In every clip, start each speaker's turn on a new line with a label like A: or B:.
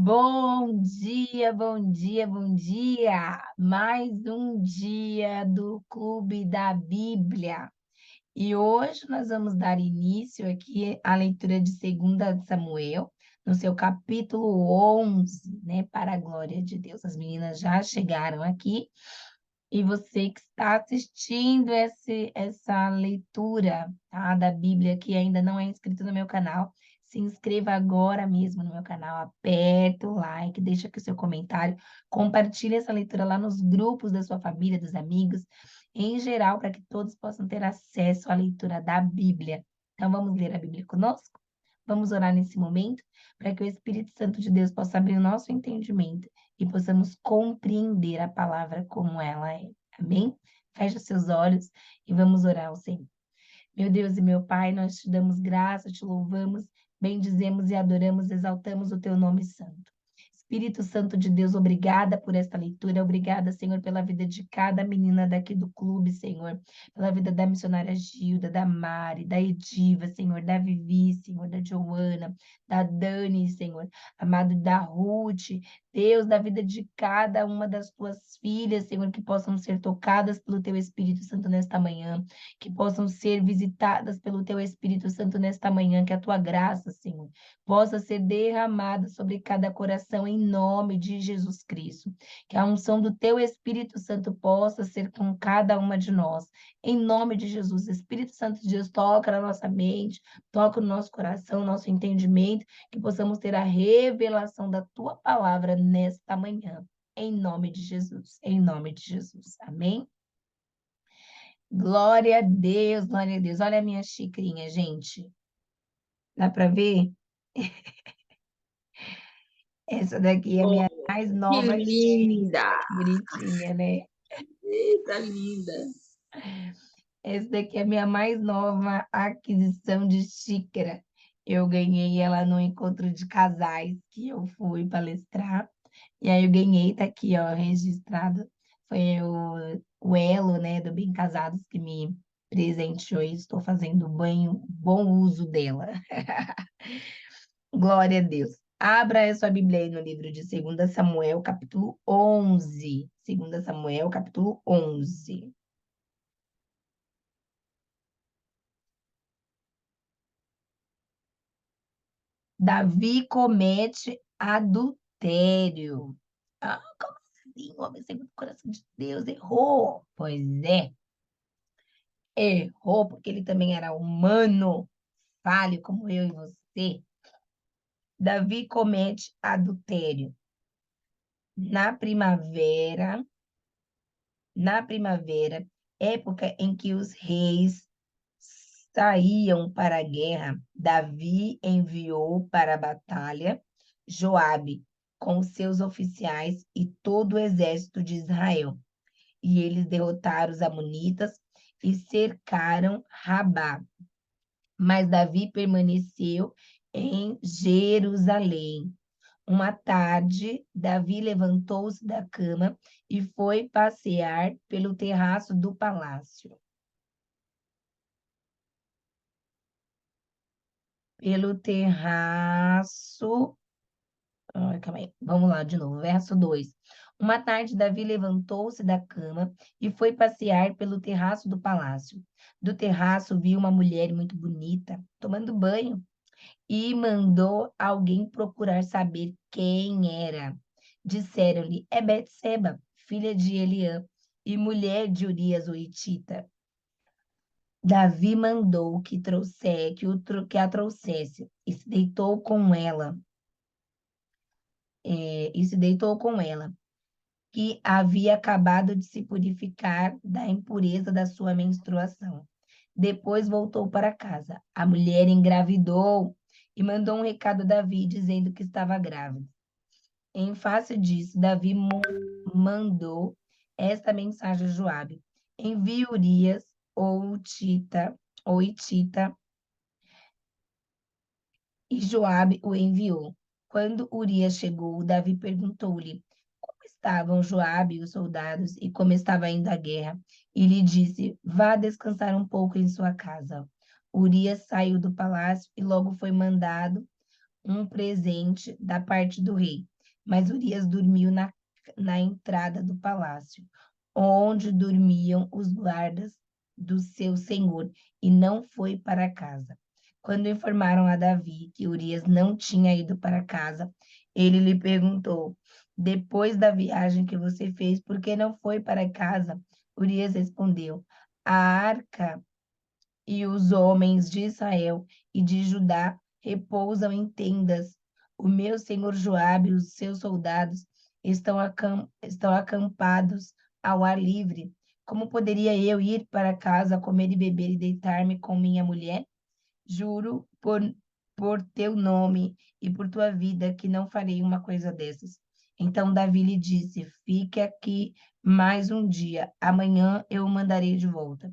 A: Bom dia, bom dia, bom dia! Mais um dia do Clube da Bíblia. E hoje nós vamos dar início aqui à leitura de 2 Samuel, no seu capítulo 11, né? Para a glória de Deus. As meninas já chegaram aqui e você que está assistindo essa leitura, tá, da Bíblia, que ainda não é inscrito no meu canal, se inscreva agora mesmo no meu canal, aperta o like, deixa aqui o seu comentário, compartilhe essa leitura lá nos grupos da sua família, dos amigos, em geral, para que todos possam ter acesso à leitura da Bíblia. Então, vamos ler a Bíblia conosco? Vamos orar nesse momento, para que o Espírito Santo de Deus possa abrir o nosso entendimento e possamos compreender a palavra como ela é. Amém? Feche os seus olhos e vamos orar ao Senhor. Meu Deus e meu Pai, nós te damos graça, te louvamos, bendizemos e adoramos, exaltamos o teu nome santo. Espírito Santo de Deus, obrigada por esta leitura, obrigada, Senhor, pela vida de cada menina daqui do clube, Senhor, pela vida da missionária Gilda, da Mari, da Ediva, Senhor, da Vivi, Senhor, da Joana, da Dani, Senhor, amado, da Ruth, Deus, da vida de cada uma das tuas filhas, Senhor, que possam ser tocadas pelo teu Espírito Santo nesta manhã, que possam ser visitadas pelo teu Espírito Santo nesta manhã, que a tua graça, Senhor, possa ser derramada sobre cada coração em nome de Jesus Cristo. Que a unção do teu Espírito Santo possa ser com cada uma de nós. Em nome de Jesus, Espírito Santo de Deus, toca na nossa mente, toca no nosso coração, nosso entendimento, que possamos ter a revelação da tua palavra nesta manhã. Em nome de Jesus, em nome de Jesus. Amém? Glória a Deus, glória a Deus. Olha a minha xicrinha, gente. Dá para ver? Essa daqui é a
B: Oh,
A: minha mais
B: que
A: nova xícara.
B: linda!
A: Bonitinha, né?
B: Eita, linda!
A: Essa daqui é a minha mais nova aquisição de xícara. Eu ganhei ela no encontro de casais que eu fui palestrar. E aí eu ganhei, tá aqui, ó, registrado. Foi o Elo, né, do Bem Casados que me presenteou e estou fazendo bom uso dela. Glória a Deus. Abra a sua Bíblia aí no livro de 2 Samuel, capítulo 11. 2 Samuel, capítulo 11. Davi comete adultério. Ah, como assim? O homem segundo o coração de Deus errou. Pois é, errou porque ele também era humano, falho como eu e você. Davi comete adultério. Na primavera, na primavera, época em que os reis saíam para a guerra, Davi enviou para a batalha Joabe com seus oficiais e todo o exército de Israel. E eles derrotaram os amonitas e cercaram Rabá. Mas Davi permaneceu em Jerusalém. Uma tarde, Davi levantou-se da cama e foi passear pelo terraço do palácio. Pelo terraço. Ai, calma aí. Vamos lá de novo. Verso 2. Uma tarde, Davi levantou-se da cama e foi passear pelo terraço do palácio. Do terraço, viu uma mulher muito bonita tomando banho e mandou alguém procurar saber quem era. Disseram-lhe: é Betseba, filha de Eliã e mulher de Urias o Hitita. Davi mandou que a trouxesse e se deitou com ela. Que havia acabado de se purificar da impureza da sua menstruação. Depois voltou para casa. A mulher engravidou e mandou um recado a Davi dizendo que estava grávida. Em face disso, Davi mandou esta mensagem a Joabe: envie Urias ou Hitita, e Joabe o enviou. Quando Urias chegou, Davi perguntou-lhe como estavam Joabe e os soldados e como estava indo a guerra. E lhe disse: vá descansar um pouco em sua casa. Urias saiu do palácio e logo foi mandado um presente da parte do rei, mas Urias dormiu na entrada do palácio, onde dormiam os guardas do seu senhor, e não foi para casa. Quando informaram a Davi que Urias não tinha ido para casa, ele lhe perguntou: depois da viagem que você fez, por que não foi para casa? Urias respondeu: a arca e os homens de Israel e de Judá repousam em tendas. O meu senhor Joabe e os seus soldados estão acampados ao ar livre. Como poderia eu ir para casa, comer e beber e deitar-me com minha mulher? Juro por teu nome e por tua vida que não farei uma coisa dessas. Então Davi lhe disse: fique aqui mais um dia. Amanhã eu o mandarei de volta.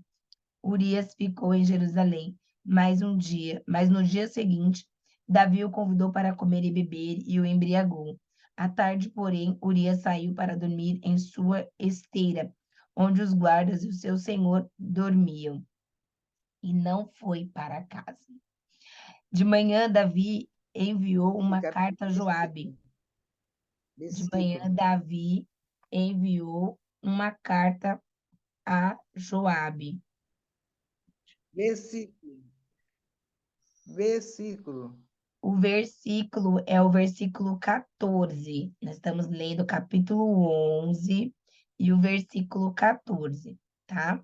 A: Urias ficou em Jerusalém mais um dia, mas no dia seguinte, Davi o convidou para comer e beber e o embriagou. À tarde, porém, Urias saiu para dormir em sua esteira, onde os guardas e o seu senhor dormiam, e não foi para casa. De manhã, Davi enviou uma
B: Fica
A: carta a Joabe.
B: versículo.
A: De manhã,
B: Versículo.
A: Davi enviou uma carta a Joabe.
B: Versículo. Versículo.
A: O versículo é o versículo 14. Nós estamos lendo o capítulo 11 e o versículo 14, tá?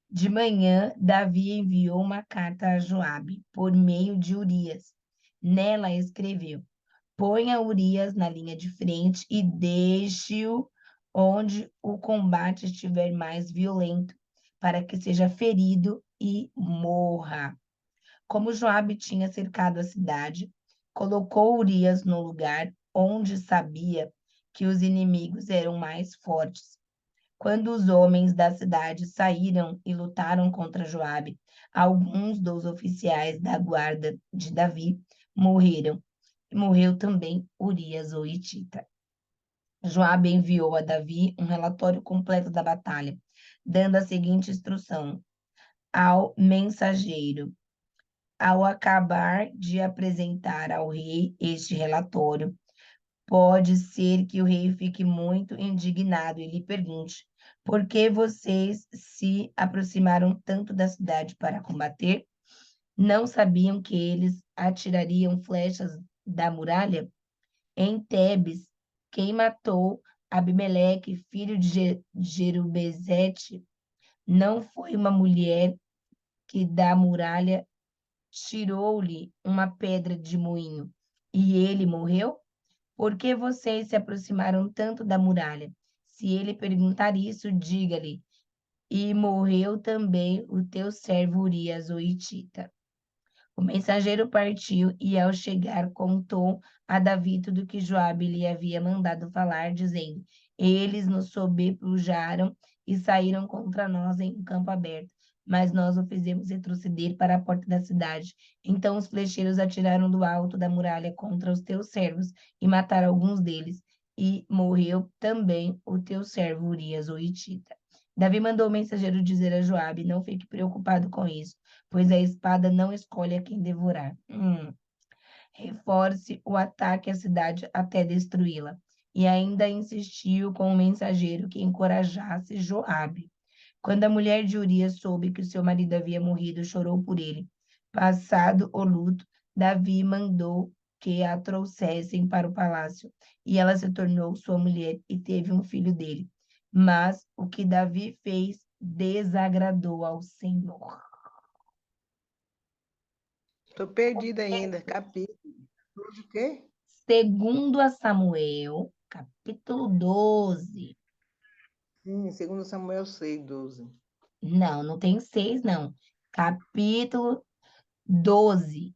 A: De manhã, Davi enviou uma carta a Joabe por meio de Urias. Nela escreveu: ponha Urias na linha de frente e deixe-o onde o combate estiver mais violento, para que seja ferido e morra. Como Joabe tinha cercado a cidade, colocou Urias no lugar onde sabia que os inimigos eram mais fortes. Quando os homens da cidade saíram e lutaram contra Joabe, alguns dos oficiais da guarda de Davi morreram. Morreu também Urias o Hitita. Joabe enviou a Davi um relatório completo da batalha, dando a seguinte instrução ao mensageiro: ao acabar de apresentar ao rei este relatório, pode ser que o rei fique muito indignado e lhe pergunte: por que vocês se aproximaram tanto da cidade para combater? Não sabiam que eles atirariam flechas da muralha? Em Tebes, quem matou Abimeleque, filho de Jerubezete, não foi uma mulher que da muralha tirou-lhe uma pedra de moinho e ele morreu? Por que vocês se aproximaram tanto da muralha? Se ele perguntar isso, diga-lhe: e morreu também o teu servo Urias, o Hitita. O mensageiro partiu e, ao chegar, contou a Davi tudo o que Joabe lhe havia mandado falar, dizendo: eles nos sobrepujaram e saíram contra nós em um campo aberto, mas nós o fizemos retroceder para a porta da cidade. Então os flecheiros atiraram do alto da muralha contra os teus servos e mataram alguns deles, e morreu também o teu servo Urias, o Hitita. Davi mandou o mensageiro dizer a Joabe: não fique preocupado com isso, pois a espada não escolhe a quem devorar. Reforce o ataque à cidade até destruí-la. E ainda insistiu com o mensageiro que encorajasse Joabe. Quando a mulher de Urias soube que o seu marido havia morrido, chorou por ele. Passado o luto, Davi mandou que a trouxessem para o palácio, e ela se tornou sua mulher e teve um filho dele. Mas o que Davi fez desagradou ao Senhor.
B: Estou perdida ainda. Capítulo. De quê?
A: Segundo a Samuel, capítulo 12.
B: Sim, segundo Samuel 6:12.
A: Não, não tem 6, não. Capítulo 12.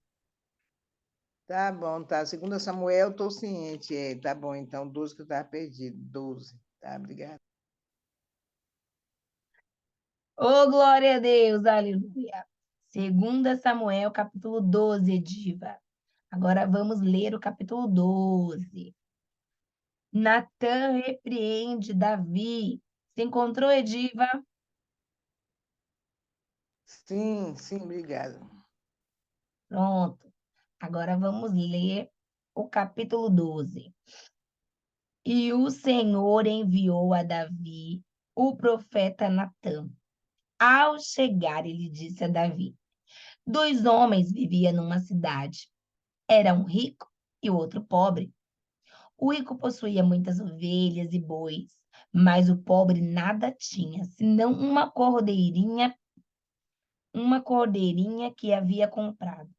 B: Tá bom, tá. Segundo Samuel, estou ciente. É, tá bom, então, 12 que eu estava perdido. 12. Tá, obrigada.
A: Oh, glória a Deus, aleluia. Segunda Samuel, capítulo 12, Ediva. Agora vamos ler o capítulo 12. Natã repreende Davi. Se encontrou, Ediva?
B: Sim, sim, obrigada.
A: Pronto. Agora vamos ler o capítulo 12. E o Senhor enviou a Davi o profeta Natã. Ao chegar, ele disse a Davi: 2 homens viviam numa cidade. Era um rico e o outro pobre. O rico possuía muitas ovelhas e bois, mas o pobre nada tinha, senão uma cordeirinha que havia comprado.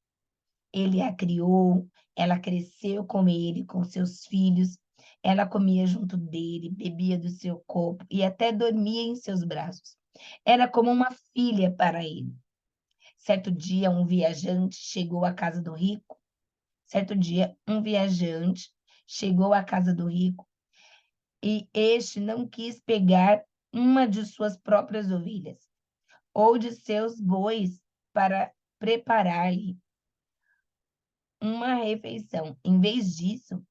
A: Ele a criou, ela cresceu com ele, com seus filhos. Ela comia junto dele, bebia do seu copo e até dormia em seus braços. Era como uma filha para ele. Certo dia, um viajante chegou à casa do rico. Certo dia, um viajante chegou à casa do rico e este não quis pegar uma de suas próprias ovelhas ou de seus bois para preparar-lhe uma refeição. Em vez disso,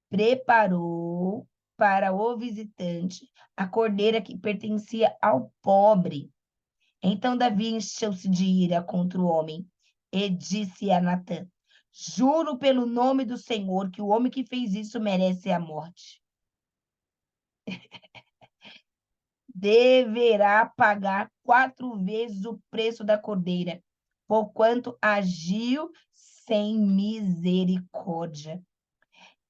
A: preparou para o visitante a cordeira que pertencia ao pobre. Então Davi encheu-se de ira contra o homem e disse a Natã: Juro pelo nome do Senhor que o homem que fez isso merece a morte. Deverá pagar 4 vezes o preço da cordeira, porquanto agiu sem misericórdia.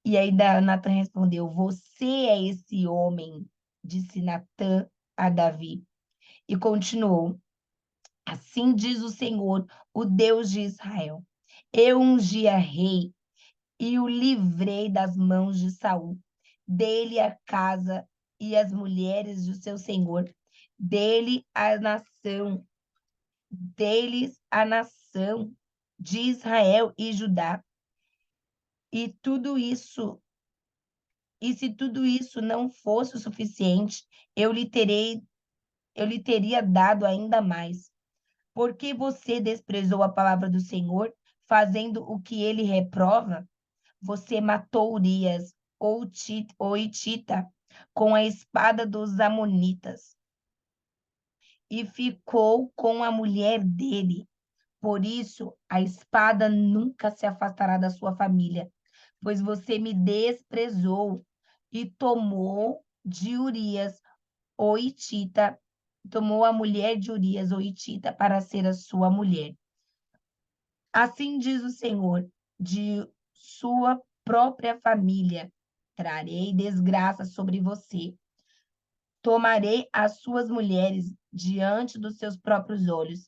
A: E aí Natã respondeu: Você é esse homem, disse Natã a Davi. E continuou: Assim diz o Senhor, o Deus de Israel: Eu ungi a rei e o livrei das mãos de Saul. Dele a casa e as mulheres do seu senhor, dele a nação, deles a nação de Israel e Judá. E tudo isso, e se tudo isso não fosse o suficiente, eu lhe teria dado ainda mais. Porque você desprezou a palavra do Senhor, fazendo o que ele reprova? Você matou Urias, o Hitita, com a espada dos amonitas, e ficou com a mulher dele. Por isso, a espada nunca se afastará da sua família, pois você me desprezou e tomou de Urias, o Hitita, tomou a mulher de Urias, o Hitita, para ser a sua mulher. Assim diz o Senhor, de sua própria família trarei desgraça sobre você. Tomarei as suas mulheres diante dos seus próprios olhos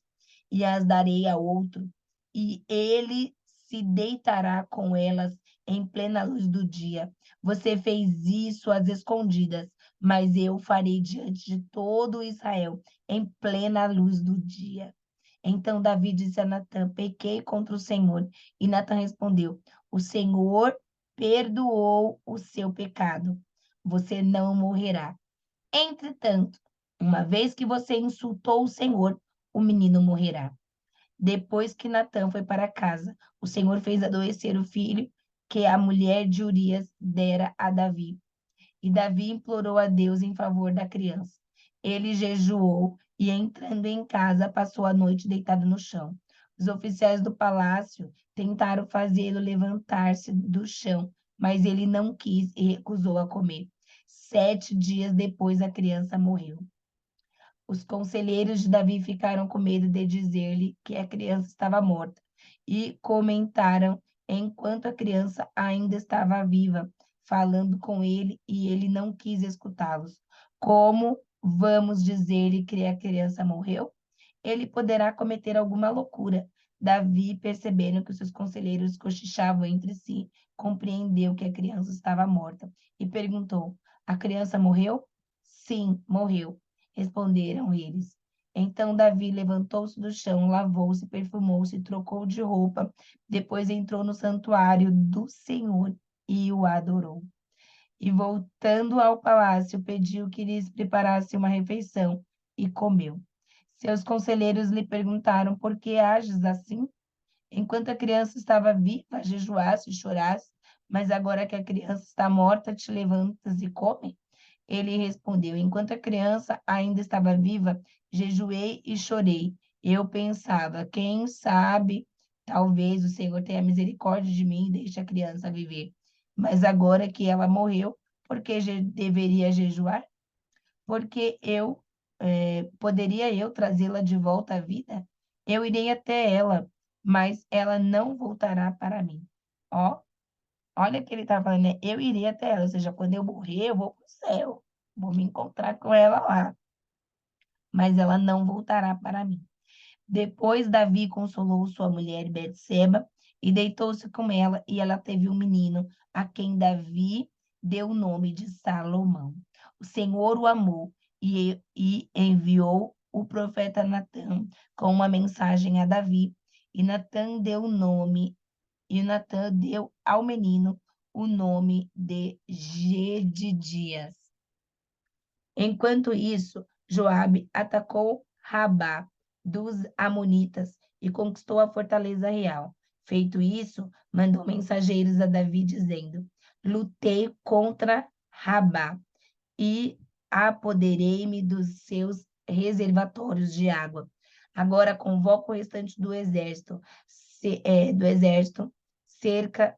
A: e as darei a outro, e ele se deitará com elas em plena luz do dia. Você fez isso às escondidas, mas eu farei diante de todo Israel em plena luz do dia. Então Davi disse a Natã: Pequei contra o Senhor. E Natã respondeu: O Senhor perdoou o seu pecado. Você não morrerá. Entretanto, uma vez que você insultou o Senhor, o menino morrerá. Depois que Natã foi para casa, o Senhor fez adoecer o filho que a mulher de Urias dera a Davi. E Davi implorou a Deus em favor da criança. Ele jejuou e, entrando em casa, passou a noite deitado no chão. Os oficiais do palácio tentaram fazê-lo levantar-se do chão, mas ele não quis e recusou a comer. 7 dias depois, a criança morreu. Os conselheiros de Davi ficaram com medo de dizer-lhe que a criança estava morta e comentaram enquanto a criança ainda estava viva, falando com ele, e ele não quis escutá-los. Como vamos dizer-lhe que a criança morreu? Ele poderá cometer alguma loucura. Davi, percebendo que os seus conselheiros cochichavam entre si, compreendeu que a criança estava morta e perguntou: A criança morreu? Sim, morreu, responderam eles. Então Davi levantou-se do chão, lavou-se, perfumou-se, trocou de roupa, depois entrou no santuário do Senhor e o adorou. E voltando ao palácio, pediu que lhes preparasse uma refeição e comeu. Seus conselheiros lhe perguntaram: Por que ages assim? Enquanto a criança estava viva, jejuaste e choraste, mas agora que a criança está morta, te levantas e come? Ele respondeu: Enquanto a criança ainda estava viva, jejuei e chorei. Eu pensava: quem sabe Talvez o Senhor tenha misericórdia de mim e deixe a criança viver. Mas agora que ela morreu, por que deveria jejuar? Porque poderia eu trazê-la de volta à vida? Eu irei até ela, mas ela não voltará para mim. Ó, olha o que ele está falando, né? Eu irei até ela, ou seja, quando eu morrer, eu vou para o céu, vou me encontrar com ela lá, mas ela não voltará para mim. Depois Davi consolou sua mulher Betseba e deitou-se com ela, e ela teve um menino, a quem Davi deu o nome de Salomão. O Senhor o amou e enviou o profeta Natã com uma mensagem a Davi, e Natã deu ao menino o nome de Gedidias. Enquanto isso, Joabe atacou Rabá dos Amonitas e conquistou a fortaleza real. Feito isso, mandou mensageiros a Davi dizendo: Lutei contra Rabá e apoderei-me dos seus reservatórios de água. Agora convoco o restante do exército, cerca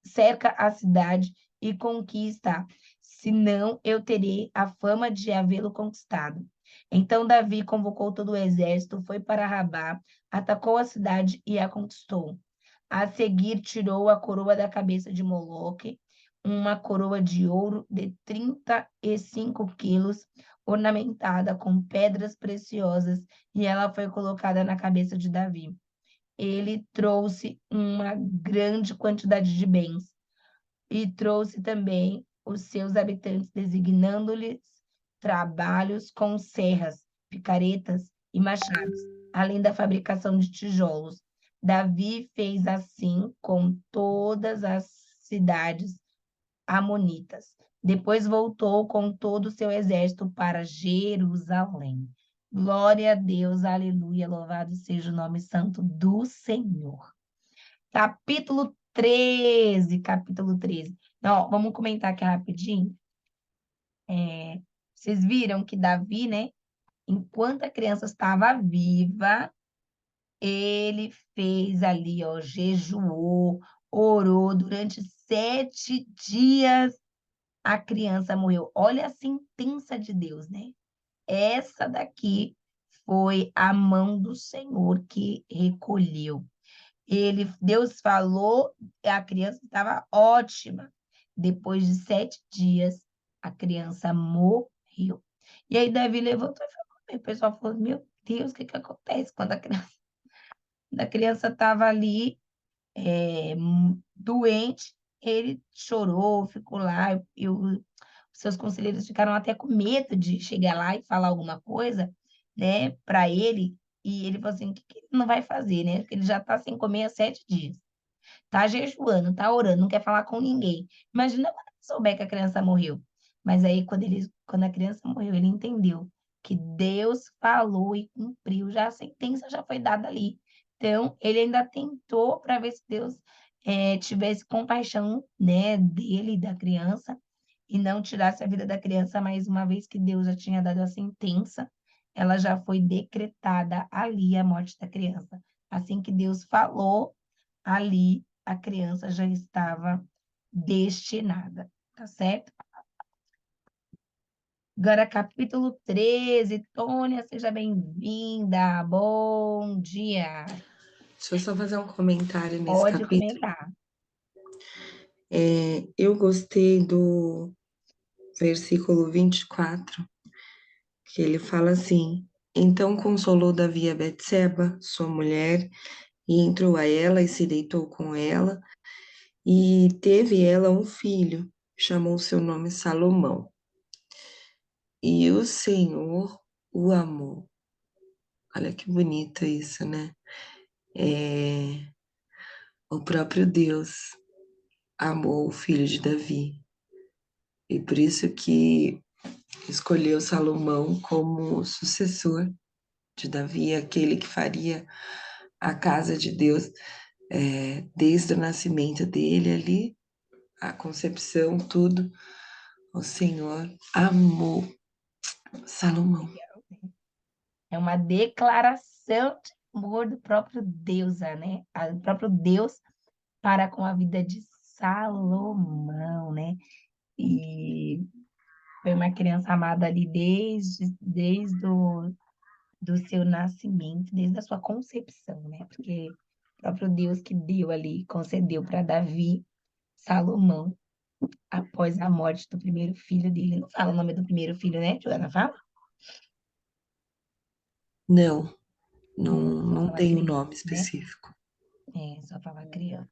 A: cerca a cidade e conquista, senão eu terei a fama de havê-lo conquistado. Então Davi convocou todo o exército, foi para Rabá, atacou a cidade e a conquistou. A seguir tirou a coroa da cabeça de Moloque, uma coroa de ouro de 35 quilos, ornamentada com pedras preciosas, e ela foi colocada na cabeça de Davi. Ele trouxe uma grande quantidade de bens e trouxe também os seus habitantes, designando-lhes trabalhos com serras, picaretas e machados, além da fabricação de tijolos. Davi fez assim com todas as cidades amonitas. Depois voltou com todo o seu exército para Jerusalém. Glória a Deus, aleluia, louvado seja o nome santo do Senhor. Capítulo 13, capítulo 13. Não, vamos comentar aqui rapidinho. Vocês viram que Davi, né, enquanto a criança estava viva, ele fez ali, ó, jejuou, orou durante 7 dias, a criança morreu. Olha a sentença de Deus, né? Essa daqui foi a mão do Senhor que recolheu. Deus falou, a criança estava ótima. Depois de 7 dias, a criança morreu. E aí Davi levantou e falou, o pessoal falou, meu Deus, o que que acontece quando a criança estava ali doente, ele chorou, ficou lá, e os seus conselheiros ficaram até com medo de chegar lá e falar alguma coisa, né, para ele, e ele falou assim, o que que ele não vai fazer, né, porque ele já está sem comer há 7 dias, tá jejuando, tá orando, não quer falar com ninguém. Imagina quando ele souber que a criança morreu. Mas aí, quando a criança morreu, ele entendeu que Deus falou e cumpriu, já a sentença já foi dada ali. Então, ele ainda tentou para ver se Deus tivesse compaixão, né, dele, da criança, e não tirasse a vida da criança, mas uma vez que Deus já tinha dado a sentença, ela já foi decretada ali a morte da criança. Assim que Deus falou, ali a criança já estava destinada, tá certo? Agora, capítulo 13, Tônia, seja bem-vinda, bom dia.
C: Deixa eu só fazer um comentário nesse
A: Pode
C: capítulo.
A: comentar.
C: Eu gostei do versículo 24, que ele fala assim: Então consolou Davi a Betseba, sua mulher, e entrou a ela e se deitou com ela, e teve ela um filho, chamou seu nome Salomão. E o Senhor o amou. Olha que bonito isso, né? O próprio Deus amou o filho de Davi. E por isso que escolheu Salomão como sucessor de Davi, aquele que faria a casa de Deus desde o nascimento dele ali, a concepção, tudo. O Senhor amou Salomão.
A: É uma declaração declaração de amor do próprio Deus, né? O próprio Deus para com a vida de Salomão, né? E foi uma criança amada ali desde do seu nascimento, desde a sua concepção, né? Porque o próprio Deus que deu ali, concedeu para Davi, Salomão, após a morte do primeiro filho dele. Não fala o nome do primeiro filho, né, Joana? Fala?
C: Não,
A: Só
C: não
A: fala
C: tem um
A: criança,
C: nome
A: né?
C: específico.
A: Só fala criança.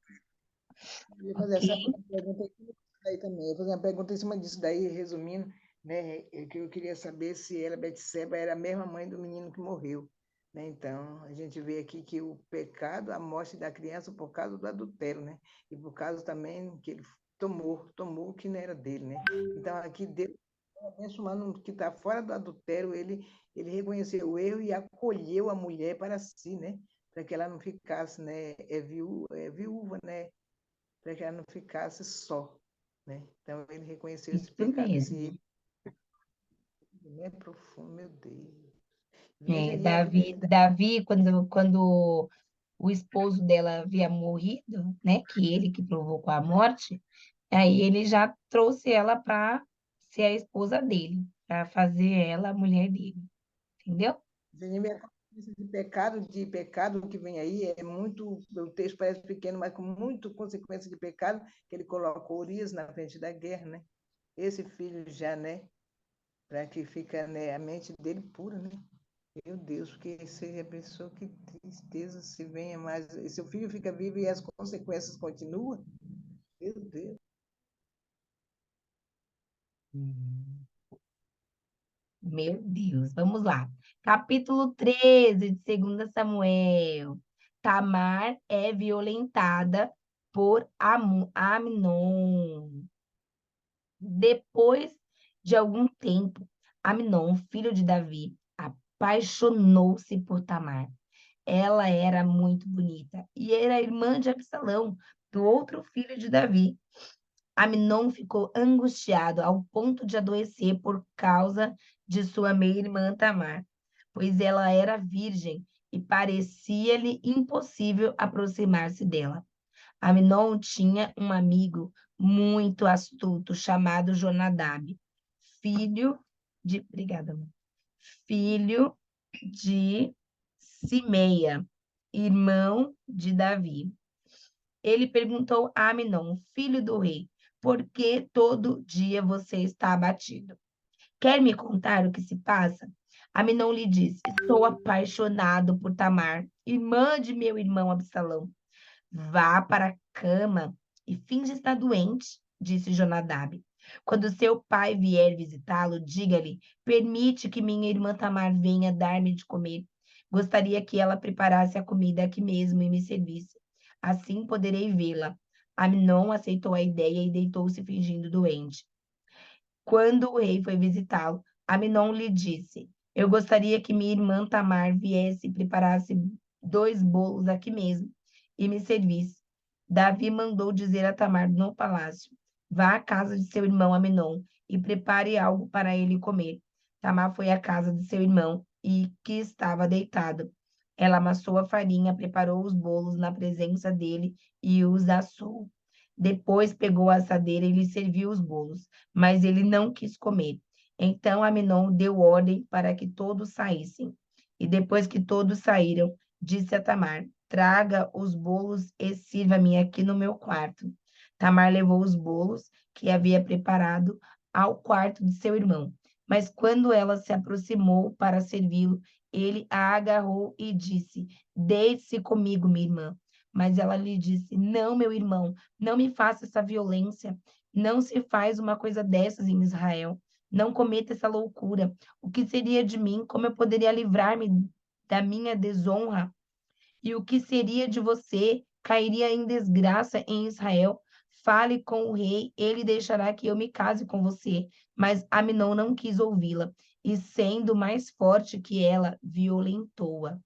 B: Eu ia fazer
A: Ok?
B: essa pergunta em cima disso daí também. Eu ia fazer uma pergunta em cima disso daí, resumindo, né? Que eu queria saber se ela, Betseba, era a mesma mãe do menino que morreu. Né? Então, a gente vê aqui que o pecado, a morte da criança por causa do adultério, né? E por causa também que ele tomou o que não era dele, né? Então, aqui Deus, abençoando que está fora do adultério, ele reconheceu o erro e acolheu a mulher para si, né? Para que ela não ficasse, né? Viúva, né? Para que ela não ficasse só, né? Então ele reconheceu esse
A: Isso
B: pecado,
A: mesmo.
B: é profundo, meu Deus. Veja
A: É,
B: aí a vida que
A: Davi, quando o esposo dela havia morrido, né, que ele que provocou a morte, aí ele já trouxe ela para ser a esposa dele, para fazer ela a mulher dele, entendeu?
B: a consciência de pecado que vem aí é muito, o texto parece pequeno, mas com muito consequência de pecado, que ele colocou Urias na frente da guerra, né? Esse filho já, né? Para que fica, né, a mente dele pura, né? Meu Deus, porque você já pensou que tristeza se venha mais. E seu filho fica vivo e as consequências continuam? Meu Deus.
A: Uhum. Meu Deus, vamos lá. Capítulo 13 de 2 Samuel. Tamar é violentada por Amnon. Depois de algum tempo, Amnon, filho de Davi, apaixonou-se por Tamar. Ela era muito bonita e era irmã de Absalão, do outro filho de Davi. Amnon ficou angustiado ao ponto de adoecer por causa de sua meia-irmã Tamar, pois ela era virgem e parecia-lhe impossível aproximar-se dela. Amnon tinha um amigo muito astuto chamado Jonadab, filho obrigada, amor, filho de Simeia, irmão de Davi. Ele perguntou a Amnon, filho do rei, por que todo dia você está abatido? Quer me contar o que se passa? Amnon lhe disse, estou apaixonado por Tamar, irmã de meu irmão Absalão. Vá para a cama e finge estar doente, disse Jonadab. Quando seu pai vier visitá-lo, diga-lhe, permite que minha irmã Tamar venha dar-me de comer. Gostaria que ela preparasse a comida aqui mesmo e me servisse. Assim poderei vê-la. Amnon aceitou a ideia e deitou-se fingindo doente. Quando o rei foi visitá-lo, Amnon lhe disse, eu gostaria que minha irmã Tamar viesse e preparasse 2 bolos aqui mesmo e me servisse. Davi mandou dizer a Tamar no palácio, vá à casa de seu irmão Amnon e prepare algo para ele comer. Tamar foi à casa de seu irmão e que estava deitado. Ela amassou a farinha, preparou os bolos na presença dele e os assou. Depois pegou a assadeira e lhe serviu os bolos, mas ele não quis comer. Então Amnon deu ordem para que todos saíssem. E depois que todos saíram, disse a Tamar, traga os bolos e sirva-me aqui no meu quarto. Tamar levou os bolos que havia preparado ao quarto de seu irmão. Mas quando ela se aproximou para servi-lo, ele a agarrou e disse, deite-se comigo, minha irmã. Mas ela lhe disse, não, meu irmão, não me faça essa violência. Não se faz uma coisa dessas em Israel. Não cometa essa loucura. O que seria de mim? Como eu poderia livrar-me da minha desonra? E o que seria de você? Cairia em desgraça em Israel. Fale com o rei, ele deixará que eu me case com você. Mas Amnon não quis ouvi-la, e sendo mais forte que ela, violentou-a.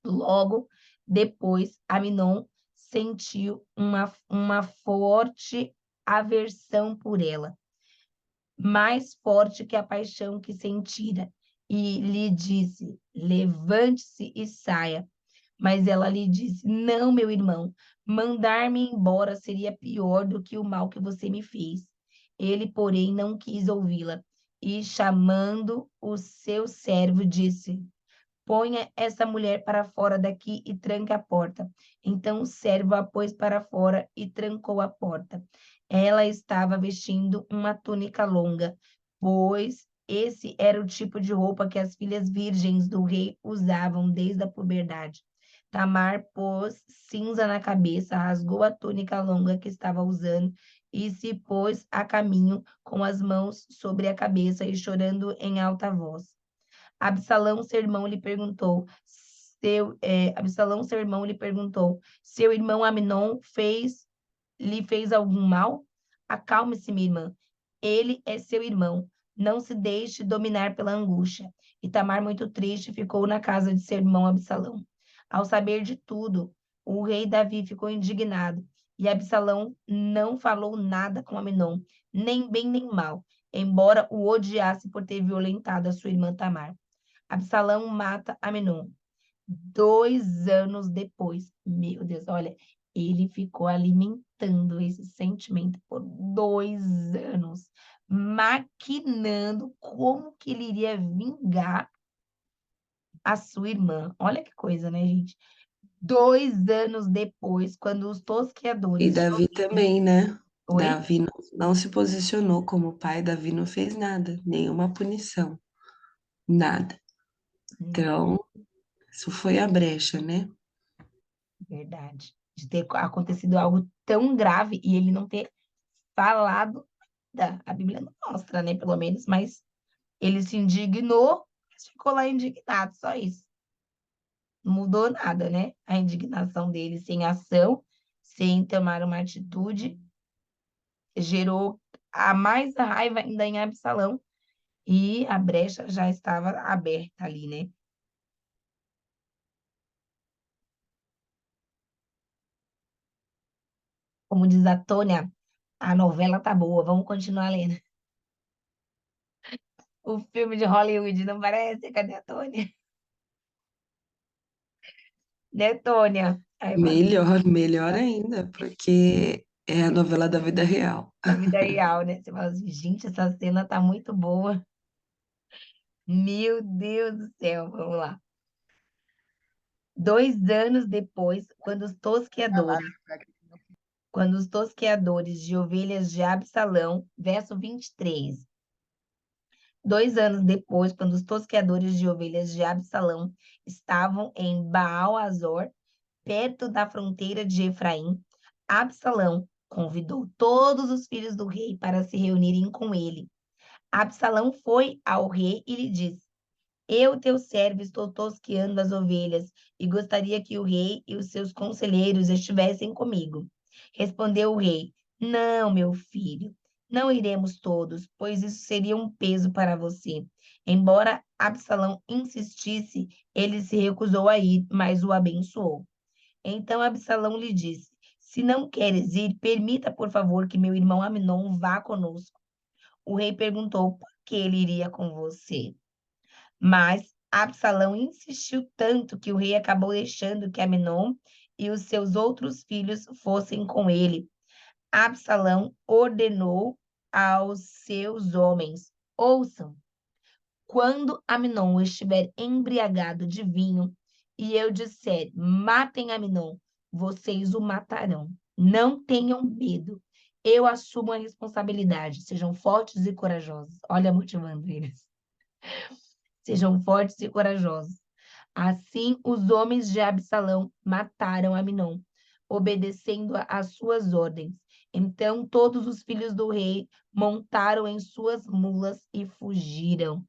A: Logo depois, Amnon sentiu uma forte aversão por ela, mais forte que a paixão que sentira. e lhe disse: levante-se e saia. Mas ela lhe disse: não, meu irmão, mandar-me embora seria pior do que o mal que você me fez. Ele, porém, não quis ouvi-la e, chamando o seu servo, disse: ponha essa mulher para fora daqui e tranque a porta. Então o servo a pôs para fora e trancou a porta. Ela estava vestindo uma túnica longa, pois esse era o tipo de roupa que as filhas virgens do rei usavam desde a puberdade. Tamar pôs cinza na cabeça, rasgou a túnica longa que estava usando e se pôs a caminho com as mãos sobre a cabeça e chorando em alta voz. Absalão, seu irmão, lhe perguntou, seu irmão Amnon lhe fez algum mal? Acalme-se, minha irmã. Ele é seu irmão. Não se deixe dominar pela angústia. E Tamar, muito triste, ficou na casa de seu irmão Absalão. Ao saber de tudo, o rei Davi ficou indignado. E Absalão não falou nada com Amnon, nem bem nem mal, embora o odiasse por ter violentado a sua irmã Tamar. Absalão mata Aminon. 2 anos depois, meu Deus, olha, ele ficou alimentando esse sentimento por 2 anos, maquinando como que ele iria vingar a sua irmã. Olha que coisa, né, gente? 2 anos depois, quando os
C: E
A: tosqueadores...
C: Davi também, né?
A: Oi?
C: Davi não se posicionou como pai, Davi não fez nada, nenhuma punição, nada.
A: Não,
C: Então, isso foi a brecha, né?
A: verdade. De ter acontecido algo tão grave e ele não ter falado nada. A Bíblia não mostra, né, pelo menos, mas ele se indignou, mas ficou lá indignado, só isso. Não mudou nada, né? A indignação dele sem ação, sem tomar uma atitude, gerou a mais raiva ainda em Absalão, e a brecha já estava aberta ali, né? Como diz a Tônia, a novela tá boa, vamos continuar lendo. O filme de Hollywood, não parece? Cadê a Tônia? Né, Tônia? Aí fala,
C: Melhor, melhor ainda, porque é a novela da vida real.
A: da vida real, né? Você fala assim, gente, essa cena tá muito boa. Meu Deus do céu, vamos lá. 2 anos depois, quando os tosqueadores de ovelhas de Absalão, verso 23. 2 anos depois, quando os tosqueadores de ovelhas de Absalão estavam em Baal-Azor, perto da fronteira de Efraim, Absalão convidou todos os filhos do rei para se reunirem com ele. Absalão foi ao rei e lhe disse: eu, teu servo, estou tosqueando as ovelhas e gostaria que o rei e os seus conselheiros estivessem comigo. Respondeu o rei: não, meu filho, não iremos todos, pois isso seria um peso para você. Embora Absalão insistisse, ele se recusou a ir, mas o abençoou. Então Absalão lhe disse: se não queres ir, permita, por favor, que meu irmão Amnon vá conosco. O rei perguntou: por que ele iria com você? Mas Absalão insistiu tanto que o rei acabou deixando que Amnon e os seus outros filhos fossem com ele. Absalão ordenou aos seus homens: ouçam, quando Amnon estiver embriagado de vinho e eu disser: matem Amnon, vocês o matarão. Não tenham medo. Eu assumo a responsabilidade. Sejam fortes e corajosos. Olha, motivando eles. Sejam fortes e corajosos. Assim, os homens de Absalão mataram Aminon, obedecendo às suas ordens. Então, todos os filhos do rei montaram em suas mulas e fugiram.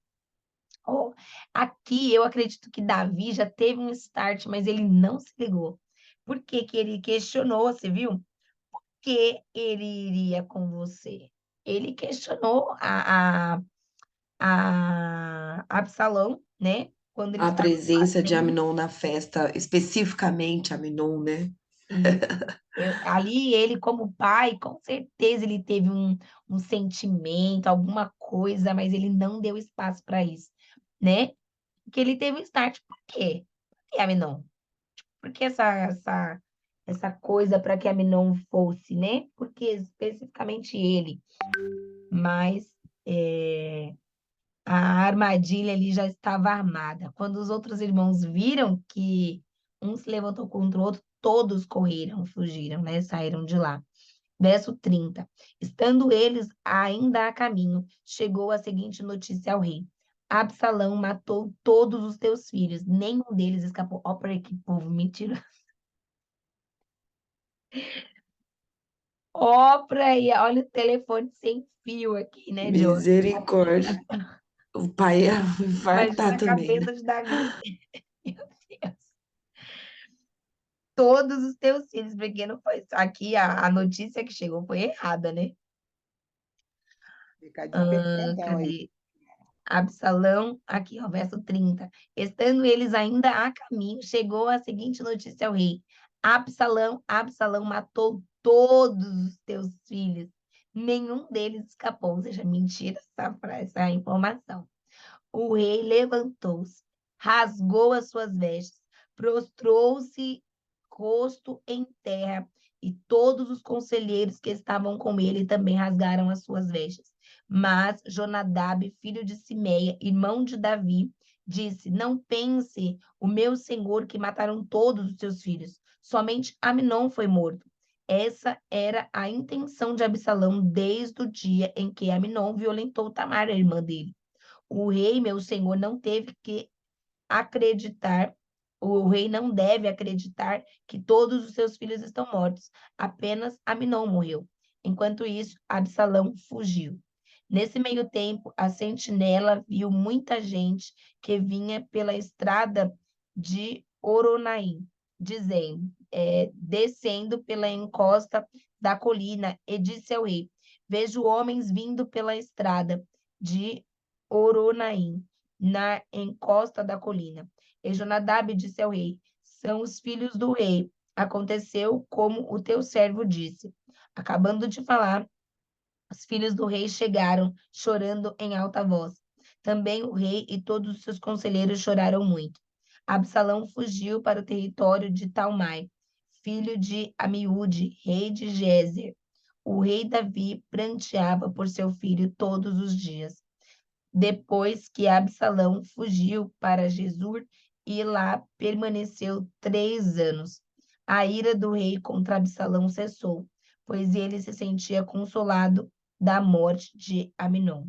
A: Oh, aqui eu acredito que Davi já teve um start, mas ele não se ligou. Por que que ele questionou, você viu? Que ele iria com você? Ele questionou a Absalão, né? Quando eles
C: A
A: estavam
C: presença de
A: fazendo
C: Aminon na festa, especificamente Aminon, né?
A: isso. Ali ele, como pai, com certeza ele teve um sentimento, alguma coisa, mas ele não deu espaço para isso. né? Que ele teve um start. Por quê? Por que Aminon? Por que essa coisa para que Aminon fosse, né? Porque especificamente ele. Mas a armadilha ali já estava armada. Quando os outros irmãos viram que um se levantou contra o outro, todos correram, fugiram, né? Saíram de lá. Verso 30. Estando eles ainda a caminho, chegou a seguinte notícia ao rei: Absalão matou todos os teus filhos, nenhum deles escapou. Ó, para que povo mentira. Ó, para aí, olha o telefone sem fio aqui, né, Diogo?
C: Misericórdia. O pai ia
A: Imagina
C: infartar
A: a
C: também, né?
A: cabeça de Davi. Meu Deus. Todos os teus filhos, porque não foi. Aqui a notícia que chegou foi errada, né?
B: Recadinho bem lentão aí.
A: Cadê? Absalão, aqui, ó, verso 30. Estando eles ainda a caminho, chegou a seguinte notícia ao rei: Absalão matou todos os teus filhos, nenhum deles escapou. Ou seja, mentira essa informação. O rei levantou-se, rasgou as suas vestes, prostrou-se rosto em terra, e todos os conselheiros que estavam com ele também rasgaram as suas vestes. Mas Jonadab, filho de Simeia, irmão de Davi, disse: Não pense o meu senhor que mataram todos os seus filhos. Somente Aminon foi morto. Essa era a intenção de Absalão desde o dia em que Aminon violentou Tamar, a irmã dele. O rei, meu senhor, não teve que acreditar, o rei não deve acreditar que todos os seus filhos estão mortos. Apenas Aminon morreu. Enquanto isso, Absalão fugiu. Nesse meio tempo, a sentinela viu muita gente que vinha pela estrada de Oronaim, dizendo, descendo pela encosta da colina, e disse ao rei: Vejo homens vindo pela estrada de Oronaim, na encosta da colina. E Jonadab disse ao rei: São os filhos do rei. Aconteceu como o teu servo disse. Acabando de falar, os filhos do rei chegaram, chorando em alta voz. Também o rei e todos os seus conselheiros choraram muito. Absalão fugiu para o território de Talmai, filho de Amiúde, rei de Gézer. O rei Davi pranteava por seu filho todos os dias. Depois que Absalão fugiu para Jesur e lá permaneceu 3 anos. A ira do rei contra Absalão cessou, pois ele se sentia consolado da morte de Aminon.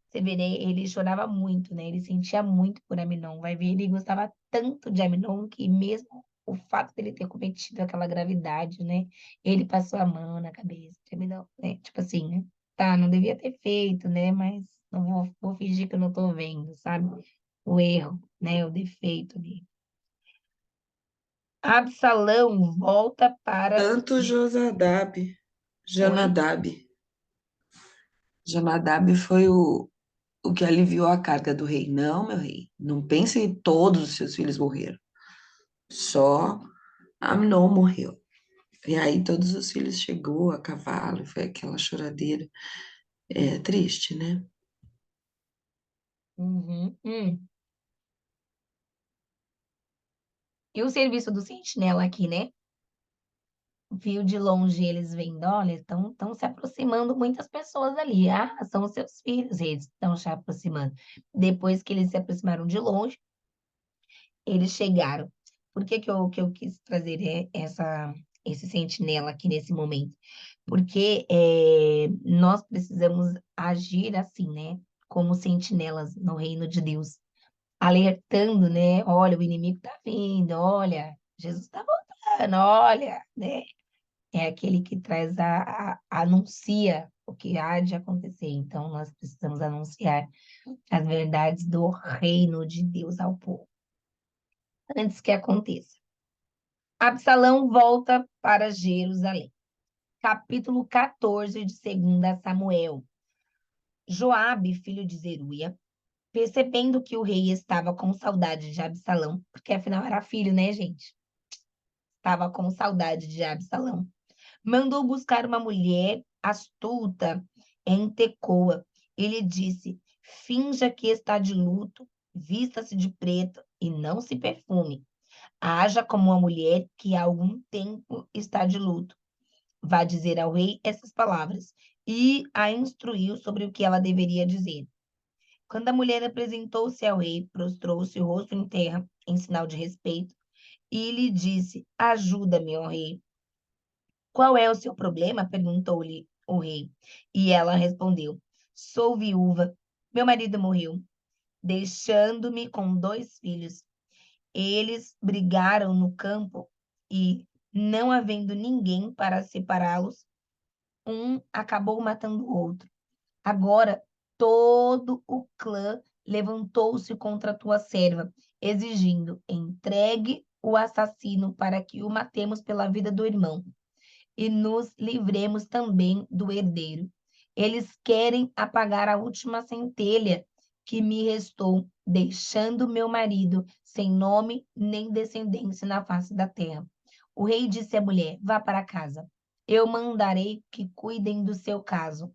A: Você vê, né? Ele chorava muito, né? Ele sentia muito por Aminon. Vai ver, ele gostava tanto de Aminon que mesmo o fato dele ter cometido aquela gravidade, né? Ele passou a mão na cabeça de Aminon, né? Tipo assim, né? Tá, não devia ter feito, né? Mas não vou fingir que eu não tô vendo, sabe? O erro, né? O defeito ali. Absalão volta para...
C: Tanto Josadab,
A: Oi?
C: Jonadab. Jonadab foi o que aliviou a carga do rei. Não, meu rei, não pense que todos os seus filhos morreram. Só Amnon morreu. E aí todos os filhos chegou a cavalo, foi aquela choradeira. É triste, né?
A: Uhum. E o serviço do sentinela aqui, né? Viu de longe eles vendo, olha, estão se aproximando muitas pessoas ali. Ah, são os seus filhos, eles estão se aproximando. Depois que eles se aproximaram de longe, eles chegaram. Por que eu quis trazer esse sentinela aqui nesse momento? Porque nós precisamos agir assim, né? Como sentinelas no reino de Deus, alertando, né? Olha, o inimigo está vindo, olha, Jesus está voltando, olha, né? É aquele que traz anuncia o que há de acontecer. Então, nós precisamos anunciar as verdades do reino de Deus ao povo, antes que aconteça. Absalão volta para Jerusalém. Capítulo 14 de 2 Samuel. Joabe, filho de Zeruia, percebendo que o rei estava com saudade de Absalão, porque afinal era filho, né, gente? Estava com saudade de Absalão. Mandou buscar uma mulher astuta em Tecoa. Ele disse: Finja que está de luto, vista-se de preto e não se perfume. Haja como uma mulher que há algum tempo está de luto. Vá dizer ao rei essas palavras e a instruiu sobre o que ela deveria dizer. Quando a mulher apresentou-se ao rei, prostrou-se o rosto em terra, em sinal de respeito, e lhe disse: Ajuda-me, ó rei. Qual é o seu problema? Perguntou-lhe o rei. E ela respondeu: Sou viúva. Meu marido morreu, deixando-me com 2 filhos. Eles brigaram no campo e, não havendo ninguém para separá-los, um acabou matando o outro. Agora todo o clã levantou-se contra a tua serva, exigindo: entregue o assassino para que o matemos pela vida do irmão e nos livremos também do herdeiro. Eles querem apagar a última centelha que me restou, deixando meu marido sem nome nem descendência na face da terra. O rei disse à mulher: Vá para casa. Eu mandarei que cuidem do seu caso.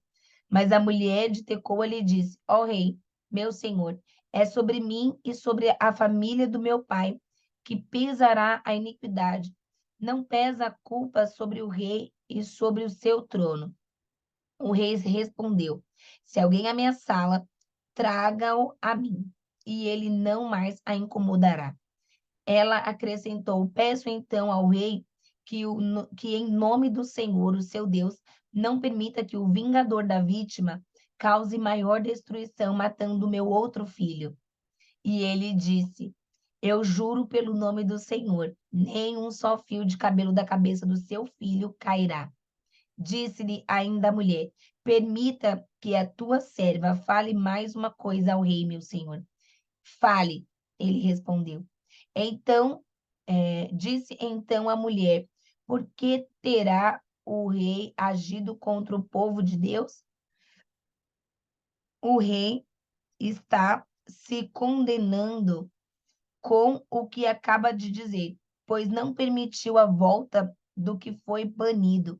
A: Mas a mulher de Tecoa lhe disse: Ó rei, meu senhor, é sobre mim e sobre a família do meu pai que pesará a iniquidade. Não pesa a culpa sobre o rei e sobre o seu trono. O rei respondeu: Se alguém ameaçá-la, traga-o a mim, e ele não mais a incomodará. Ela acrescentou: Peço então ao rei que, em nome do Senhor, o seu Deus, não permita que o vingador da vítima cause maior destruição matando meu outro filho. E ele disse: Eu juro pelo nome do Senhor, nem um só fio de cabelo da cabeça do seu filho cairá. Disse-lhe ainda a mulher: Permita que a tua serva fale mais uma coisa ao rei, meu senhor. Fale, ele respondeu. Então, disse então a mulher: Por que terá o rei agido contra o povo de Deus? O rei está se condenando com o que acaba de dizer, pois não permitiu a volta do que foi banido.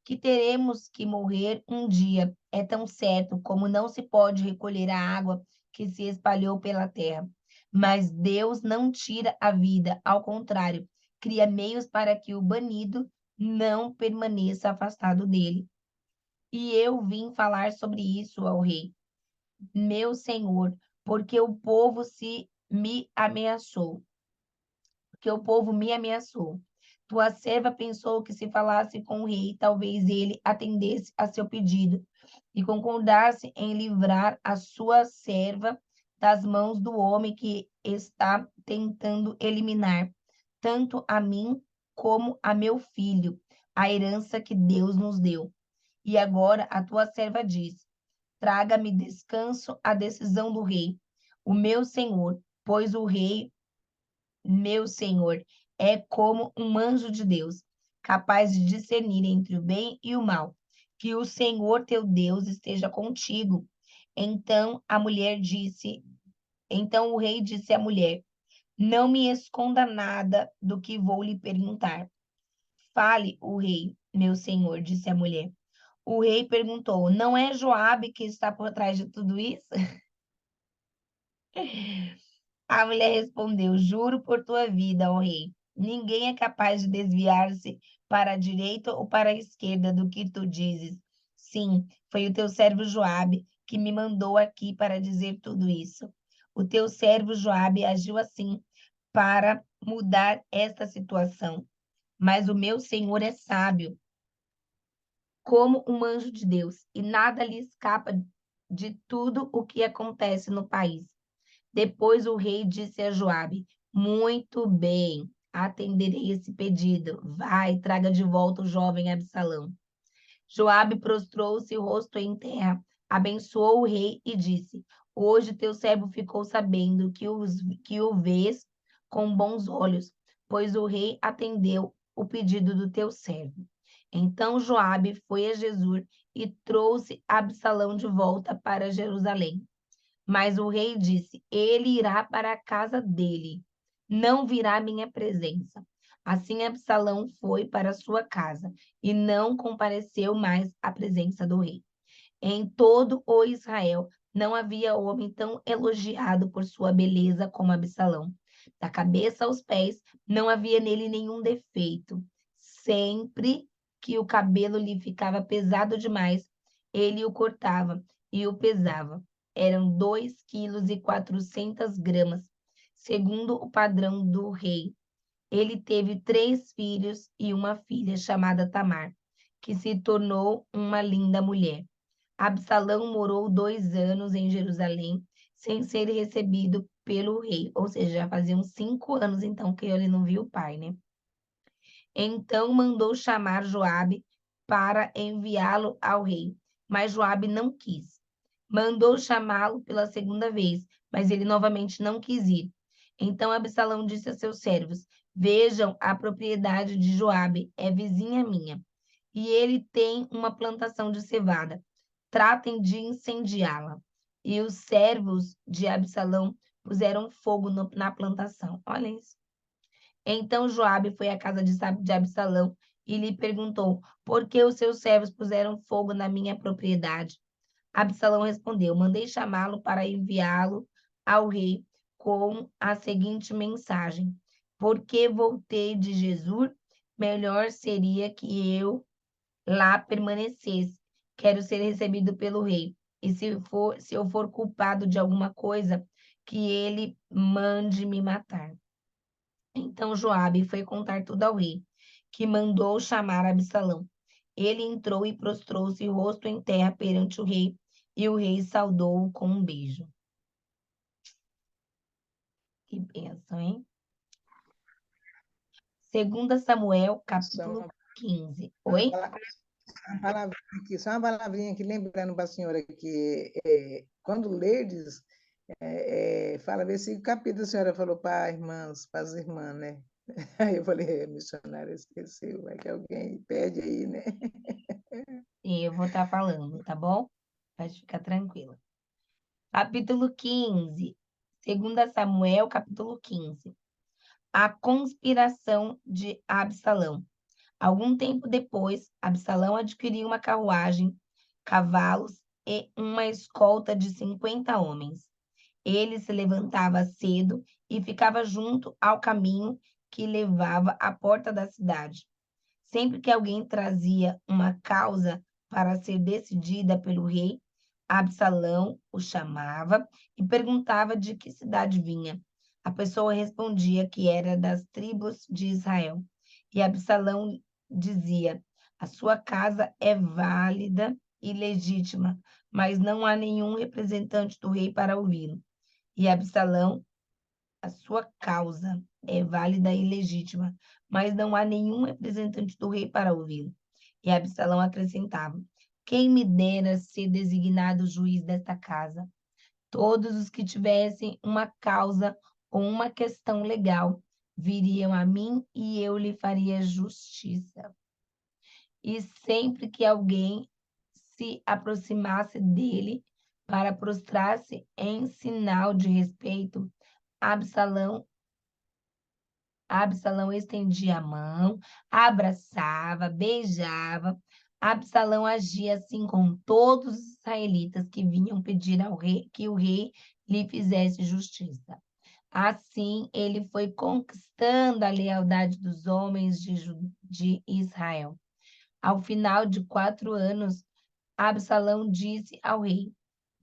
A: Que teremos que morrer um dia, é tão certo como não se pode recolher a água que se espalhou pela terra. Mas Deus não tira a vida, ao contrário, cria meios para que o banido não permaneça afastado dele. E eu vim falar sobre isso ao rei, meu senhor, porque o povo me ameaçou. Porque o povo me ameaçou. Tua serva pensou que se falasse com o rei, talvez ele atendesse a seu pedido e concordasse em livrar a sua serva das mãos do homem que está tentando eliminar tanto a mim como a meu filho, a herança que Deus nos deu. E agora a tua serva diz: traga-me descanso a decisão do rei, o meu senhor, pois o rei meu senhor é como um anjo de Deus, capaz de discernir entre o bem e o mal. Que o Senhor teu Deus esteja contigo. Então o rei disse à mulher: Não me esconda nada do que vou lhe perguntar. Fale, o rei, meu senhor, disse a mulher. O rei perguntou: Não é Joabe que está por trás de tudo isso? A mulher respondeu: Juro por tua vida, ó rei, ninguém é capaz de desviar-se para a direita ou para a esquerda do que tu dizes. Sim, foi o teu servo Joabe que me mandou aqui para dizer tudo isso. O teu servo Joabe agiu assim para mudar esta situação. Mas o meu senhor é sábio, como um anjo de Deus, e nada lhe escapa de tudo o que acontece no país. Depois o rei disse a Joabe: Muito bem, atenderei esse pedido. Vai, traga de volta o jovem Absalão. Joabe prostrou-se o rosto em terra, abençoou o rei e disse: Hoje teu servo ficou sabendo que o vês com bons olhos, pois o rei atendeu o pedido do teu servo. Então Joabe foi a Jesur e trouxe Absalão de volta para Jerusalém. Mas o rei disse: Ele irá para a casa dele, não virá à minha presença. Assim Absalão foi para sua casa e não compareceu mais à presença do rei. Em todo o Israel Não havia homem tão elogiado por sua beleza como Absalão. Da cabeça aos pés, não havia nele nenhum defeito. Sempre que o cabelo lhe ficava pesado demais, ele o cortava e o pesava. Eram 2,4 quilos, segundo o padrão do rei. Ele teve 3 filhos e uma filha chamada Tamar, que se tornou uma linda mulher. Absalão morou 2 anos em Jerusalém, sem ser recebido pelo rei. Ou seja, já faziam 5 anos, então, que ele não viu o pai, né? Então mandou chamar Joabe para enviá-lo ao rei, mas Joabe não quis. Mandou chamá-lo pela segunda vez, mas ele novamente não quis ir. Então Absalão disse a seus servos: Vejam a propriedade de Joabe, é vizinha minha, e ele tem uma plantação de cevada. Tratem de incendiá-la. E os servos de Absalão puseram fogo na plantação. Olha isso. Então Joabe foi à casa de Absalão e lhe perguntou: Por que os seus servos puseram fogo na minha propriedade? Absalão respondeu: Mandei chamá-lo para enviá-lo ao rei com a seguinte mensagem: Porque voltei de Jesur, melhor seria que eu lá permanecesse. Quero ser recebido pelo rei. E se eu for culpado de alguma coisa, que ele mande me matar. Então Joabe foi contar tudo ao rei, que mandou chamar Absalão. Ele entrou e prostrou-se rosto em terra perante o rei, e o rei saudou-o com um beijo. Que bênção, hein? 2 Samuel,
B: Só
A: capítulo 15.
B: uma
A: Oi?
B: palavrinha aqui, só uma palavrinha aqui, lembrando para a senhora que quando lerdes, fala, vê se o capítulo a senhora falou para irmãs, para as irmãs, né? Aí eu falei, missionária esqueceu, vai que alguém pede aí, né?
A: E eu vou estar falando, tá bom? Pode ficar tranquila. Capítulo 15. 2 Samuel, capítulo 15. A conspiração de Absalão. Algum tempo depois, Absalão adquiriu uma carruagem, cavalos e uma escolta de 50 homens. Ele se levantava cedo e ficava junto ao caminho que levava à porta da cidade. Sempre que alguém trazia uma causa para ser decidida pelo rei, Absalão o chamava e perguntava de que cidade vinha. A pessoa respondia que era das tribos de Israel. E Absalão dizia: A sua casa é válida e legítima, mas não há nenhum representante do rei para ouvi-lo. E Absalão, a sua causa é válida e legítima, mas não há nenhum representante do rei para ouvi-lo. E Absalão acrescentava: Quem me dera ser designado juiz desta casa? Todos os que tivessem uma causa ou uma questão legal viriam a mim e eu lhe faria justiça. E sempre que alguém se aproximasse dele para prostrar-se em sinal de respeito, Absalão estendia a mão, abraçava, beijava. Absalão agia assim com todos os israelitas que vinham pedir ao rei que o rei lhe fizesse justiça. Assim, ele foi conquistando a lealdade dos homens de Israel. Ao final de 4 anos, Absalão disse ao rei: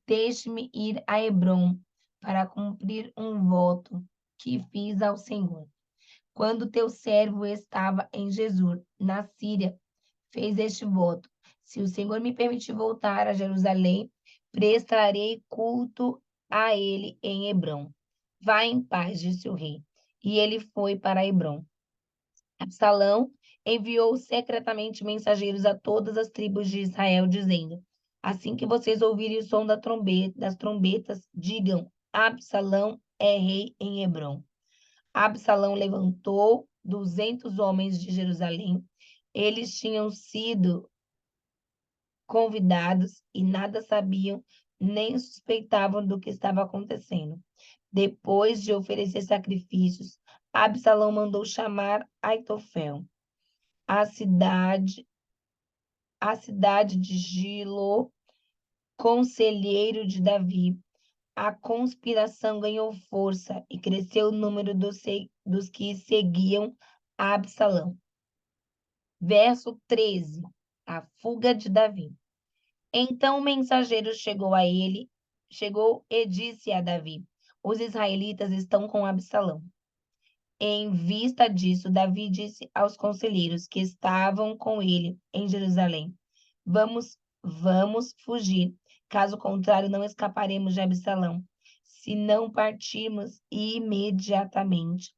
A: Deixe-me ir a Hebrom para cumprir um voto que fiz ao Senhor. Quando teu servo estava em Jesur, na Síria, fez este voto: Se o Senhor me permitir voltar a Jerusalém, prestarei culto a ele em Hebrom. Vá em paz, disse o rei. E ele foi para Hebrom. Absalão enviou secretamente mensageiros a todas as tribos de Israel, dizendo: Assim que vocês ouvirem o som das trombetas, digam: Absalão é rei em Hebrom. Absalão levantou 200 homens de Jerusalém. Eles tinham sido convidados e nada sabiam nem suspeitavam do que estava acontecendo. Depois de oferecer sacrifícios, Absalão mandou chamar Aitofel. A cidade de Gilo conselheiro de Davi, a conspiração ganhou força e cresceu o número dos que seguiam a Absalão. Verso 13, a fuga de Davi. Então o mensageiro chegou e disse a Davi: os israelitas estão com Absalão. Em vista disso, Davi disse aos conselheiros que estavam com ele em Jerusalém: vamos fugir. Caso contrário, não escaparemos de Absalão. Se não partirmos imediatamente,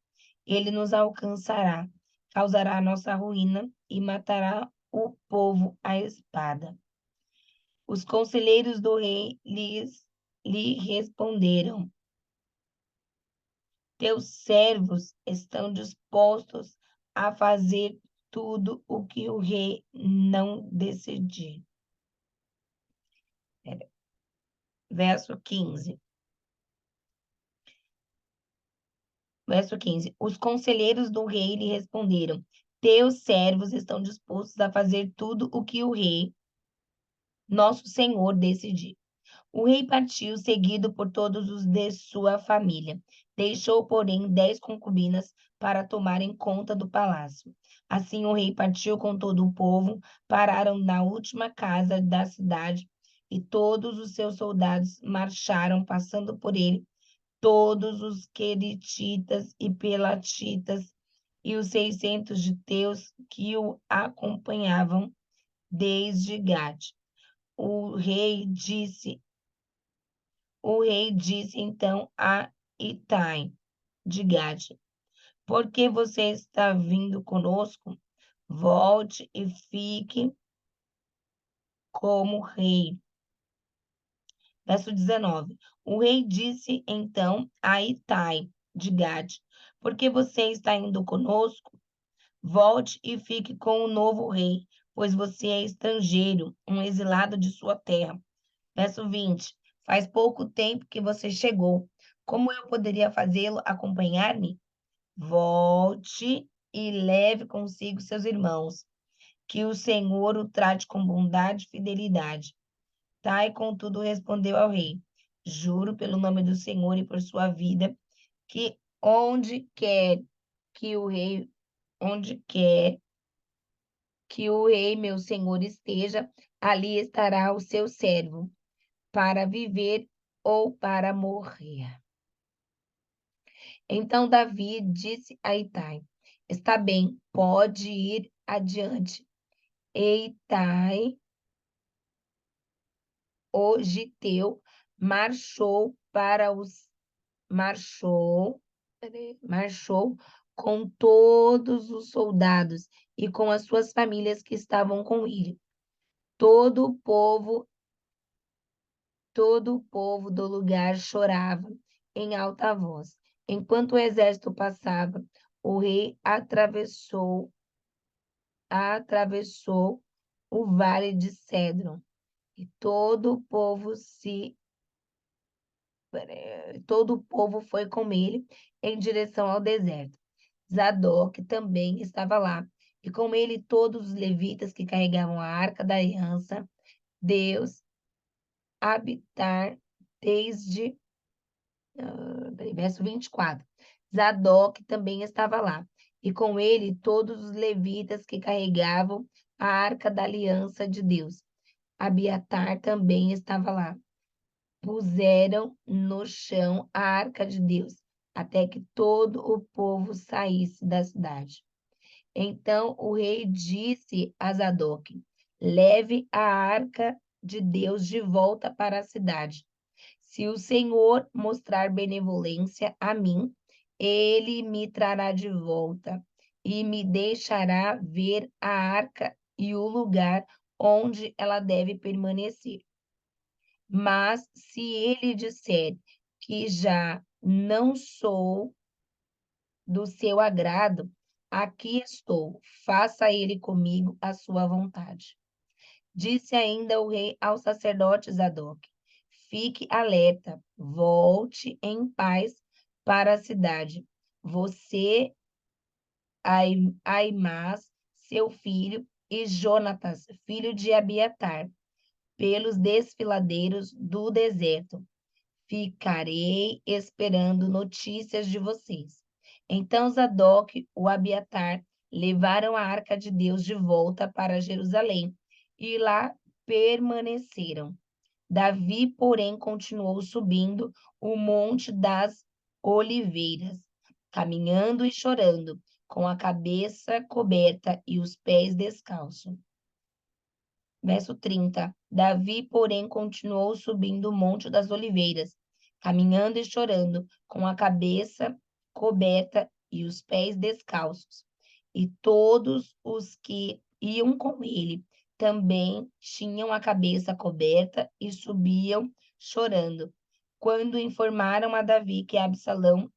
A: ele nos alcançará, causará a nossa ruína e matará o povo à espada. Os conselheiros do rei lhe responderam: teus servos estão dispostos a fazer tudo o que o rei não decidir. Verso 15. Verso 15. Os conselheiros do rei lhe responderam: teus servos estão dispostos a fazer tudo o que o rei, nosso senhor, decidir. O rei partiu, seguido por todos os de sua família. Deixou, porém, 10 concubinas para tomarem conta do palácio. Assim o rei partiu com todo o povo, pararam na última casa da cidade, e todos os seus soldados marcharam, passando por ele, todos os queretitas e pelatitas, e os 600 judeus que o acompanhavam desde Gade. O rei disse então a Itai de Gade: por que você está vindo conosco? Volte e fique como rei. Verso 19. O rei disse então a Itai de Gade: por que você está indo conosco? Volte e fique com o novo rei, pois você é estrangeiro, um exilado de sua terra. Verso 20. Faz pouco tempo que você chegou. Como eu poderia fazê-lo acompanhar-me? Volte e leve consigo seus irmãos. Que o Senhor o trate com bondade e fidelidade. Tai, contudo, respondeu ao rei: juro pelo nome do Senhor e por sua vida, que onde quer que o rei meu senhor esteja, ali estará o seu servo, para viver ou para morrer. Então Davi disse a Itai: está bem, pode ir adiante. E Itai, o giteu, marchou com todos os soldados e com as suas famílias que estavam com ele. Todo o povo do lugar chorava em alta voz. Enquanto o exército passava, o rei atravessou o vale de Cédron, e todo o povo foi com ele em direção ao deserto. Zadok também estava lá, e com ele todos os levitas que carregavam a arca da aliança, Deus habitar desde verso 24. Zadok também estava lá, e com ele todos os levitas que carregavam a arca da aliança de Deus. Abiatar também estava lá. Puseram no chão a arca de Deus, até que todo o povo saísse da cidade. Então o rei disse a Zadok: leve a arca de Deus de volta para a cidade. Se o Senhor mostrar benevolência a mim, ele me trará de volta e me deixará ver a arca e o lugar onde ela deve permanecer. Mas se ele disser que já não sou do seu agrado, aqui estou, faça ele comigo a sua vontade. Disse ainda o rei ao sacerdote Zadok: fique alerta, volte em paz para a cidade. Você, Aimás, seu filho, e Jonatas, filho de Abiatar, pelos desfiladeiros do deserto. Ficarei esperando notícias de vocês. Então Zadok, o Abiatar, levaram a arca de Deus de volta para Jerusalém e lá permaneceram. Davi, porém, continuou subindo o Monte das Oliveiras, caminhando e chorando, com a cabeça coberta e os pés descalços. Verso 30. Davi, porém, continuou subindo o Monte das Oliveiras, caminhando e chorando, com a cabeça coberta e os pés descalços. E todos os que iam com ele também tinham a cabeça coberta e subiam chorando. Quando informaram a Davi que Absalão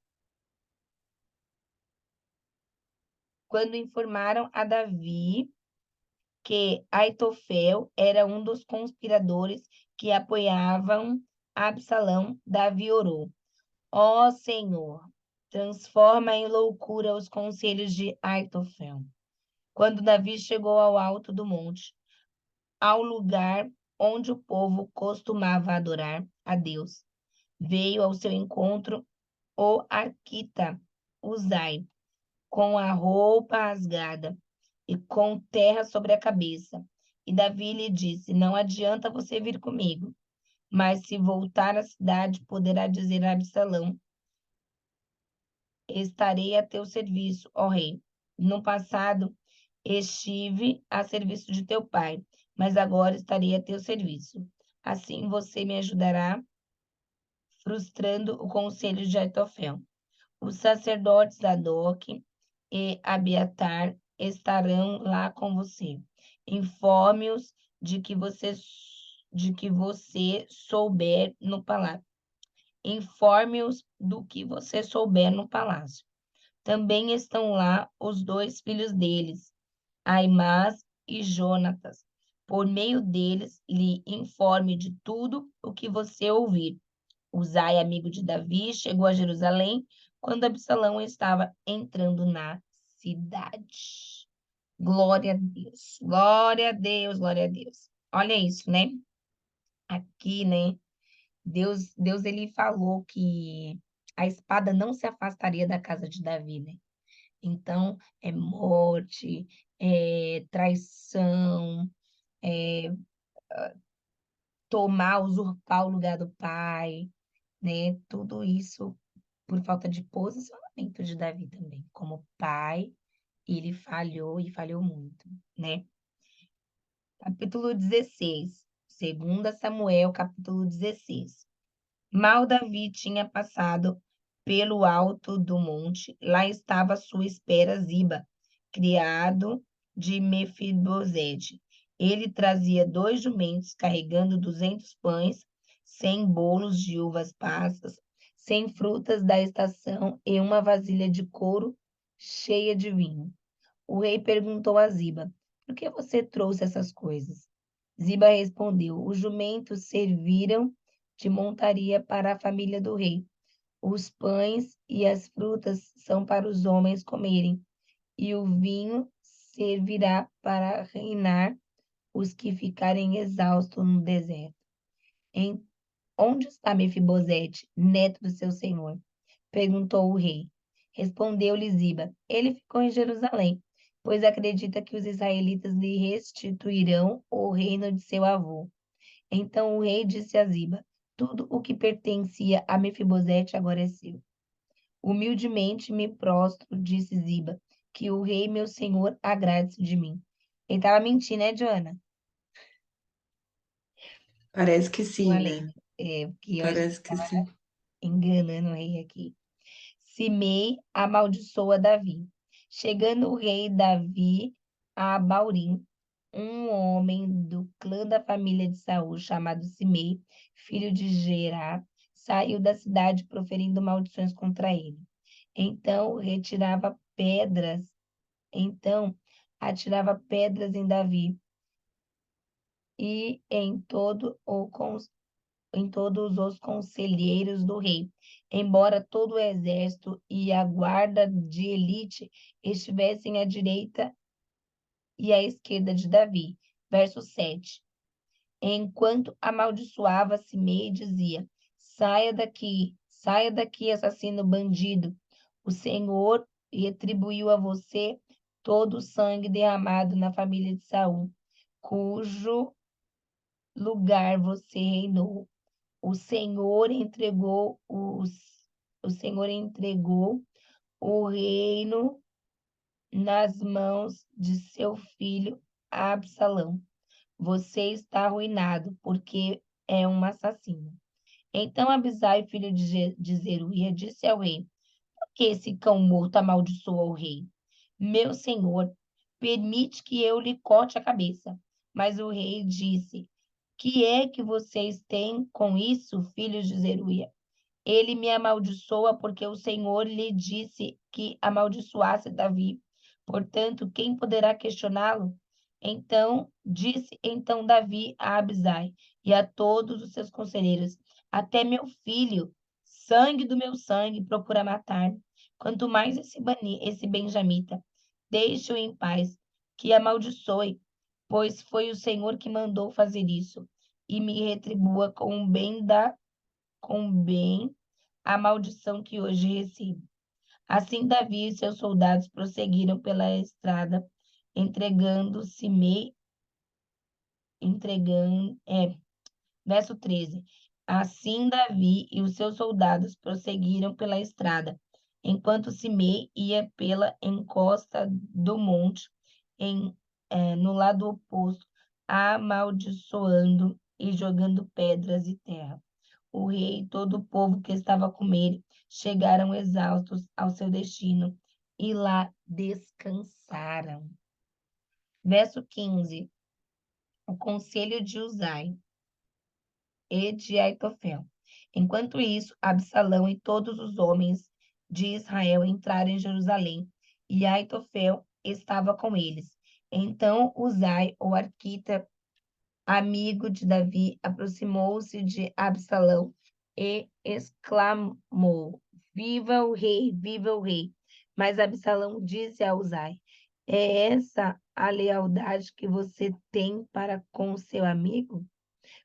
A: que Aitofel era um dos conspiradores que apoiavam Absalão, Davi orou: Ó Senhor, transforma em loucura os conselhos de Aitofel. Quando Davi chegou ao alto do monte, ao lugar onde o povo costumava adorar a Deus, veio ao seu encontro o Arquita, Uzai, com a roupa rasgada e com terra sobre a cabeça. E Davi lhe disse: Não adianta você vir comigo, mas se voltar à cidade, poderá dizer a Absalão: Estarei a teu serviço, ó rei. No passado estive a serviço de teu pai, mas agora estarei a teu serviço. Assim você me ajudará, frustrando o conselho de Aitofel. Os sacerdotes Zadok e Abiatar estarão lá com você. Informe-os de que você souber no palácio. Informe-os do que você souber no palácio. Também estão lá os 2 filhos deles, Aimás e Jonatas. Por meio deles, lhe informe de tudo o que você ouvir. Uzai, amigo de Davi, chegou a Jerusalém quando Absalão estava entrando na cidade. Glória a Deus, glória a Deus, glória a Deus. Olha isso, né? Aqui, né? Deus ele falou que a espada não se afastaria da casa de Davi, né? Então, é morte, é traição, é tomar, usurpar o lugar do pai, né? Tudo isso por falta de posicionamento de Davi também. Como pai, ele falhou e falhou muito, né? Capítulo 16. 2 Samuel, capítulo 16. Mal Davi tinha passado pelo alto do monte, lá estava à sua espera Ziba, criado de Mefibosete. Ele trazia 2 jumentos carregando 200 pães, 100 bolos de uvas passas, 100 frutas da estação e uma vasilha de couro cheia de vinho. O rei perguntou a Ziba: Por que você trouxe essas coisas? Ziba respondeu: Os jumentos serviram de montaria para a família do rei. Os pães e as frutas são para os homens comerem, e o vinho servirá para reinar os que ficarem exaustos no deserto. Onde está Mefibosete, neto do seu senhor? Perguntou o rei. Respondeu-lhe Ziba: Ele ficou em Jerusalém, pois acredita que os israelitas lhe restituirão o reino de seu avô. Então o rei disse a Ziba: Tudo o que pertencia a Mefibosete agora é seu. Humildemente me prostro, disse Ziba, que o rei meu senhor agrade-se de mim. Ele estava mentindo, né, Joana?
C: Parece que
A: O
C: sim,
A: além,
C: né?
A: porque a gente
C: Parece que sim.
A: enganando o rei aqui. Simei amaldiçoa Davi. Chegando o rei Davi a Baurim, um homem do clã da família de Saul, chamado Simei, filho de Gerá, saiu da cidade proferindo maldições contra ele. Então retirava pedras, então atirava pedras em Davi e em todos os conselheiros do rei, embora todo o exército e a guarda de elite estivessem à direita e à esquerda de Davi. Verso 7. enquanto amaldiçoava Simei e dizia: saia daqui, assassino bandido. O Senhor retribuiu a você todo o sangue derramado na família de Saul, cujo lugar você reinou. O Senhor entregou o Senhor entregou o reino nas mãos de seu filho Absalão. Você está arruinado, porque é um assassino. Então Abisai, filho de Zeruia, disse ao rei: por que esse cão morto amaldiçoa o rei? Meu senhor, permite que eu lhe corte a cabeça. Mas o rei disse: que é que vocês têm com isso, filhos de Zeruia? Ele me amaldiçoa porque o Senhor lhe disse que amaldiçoasse Davi. Portanto, quem poderá questioná-lo? Então Davi a Abisai e a todos os seus conselheiros: até meu filho, sangue do meu sangue, procura matar-me. Quanto mais esse benjamita, deixe-o em paz, que amaldiçoe, pois foi o Senhor que mandou fazer isso, e me retribua com bem a maldição que hoje recebo. Assim Davi e seus soldados prosseguiram pela estrada, entregando Simei, entregando, verso 13. Assim Davi e os seus soldados prosseguiram pela estrada, enquanto Simei ia pela encosta do monte, no lado oposto, amaldiçoando e jogando pedras e terra. O rei e todo o povo que estava com ele chegaram exaustos ao seu destino e lá descansaram. Verso 15. O conselho de Uzai e de Aitofel. Enquanto isso, Absalão e todos os homens de Israel entraram em Jerusalém, e Aitofel estava com eles. Então Uzai, o arquita, amigo de Davi, aproximou-se de Absalão e exclamou: viva o rei, viva o rei! Mas Absalão disse a Uzai: é essa a lealdade que você tem para com seu amigo?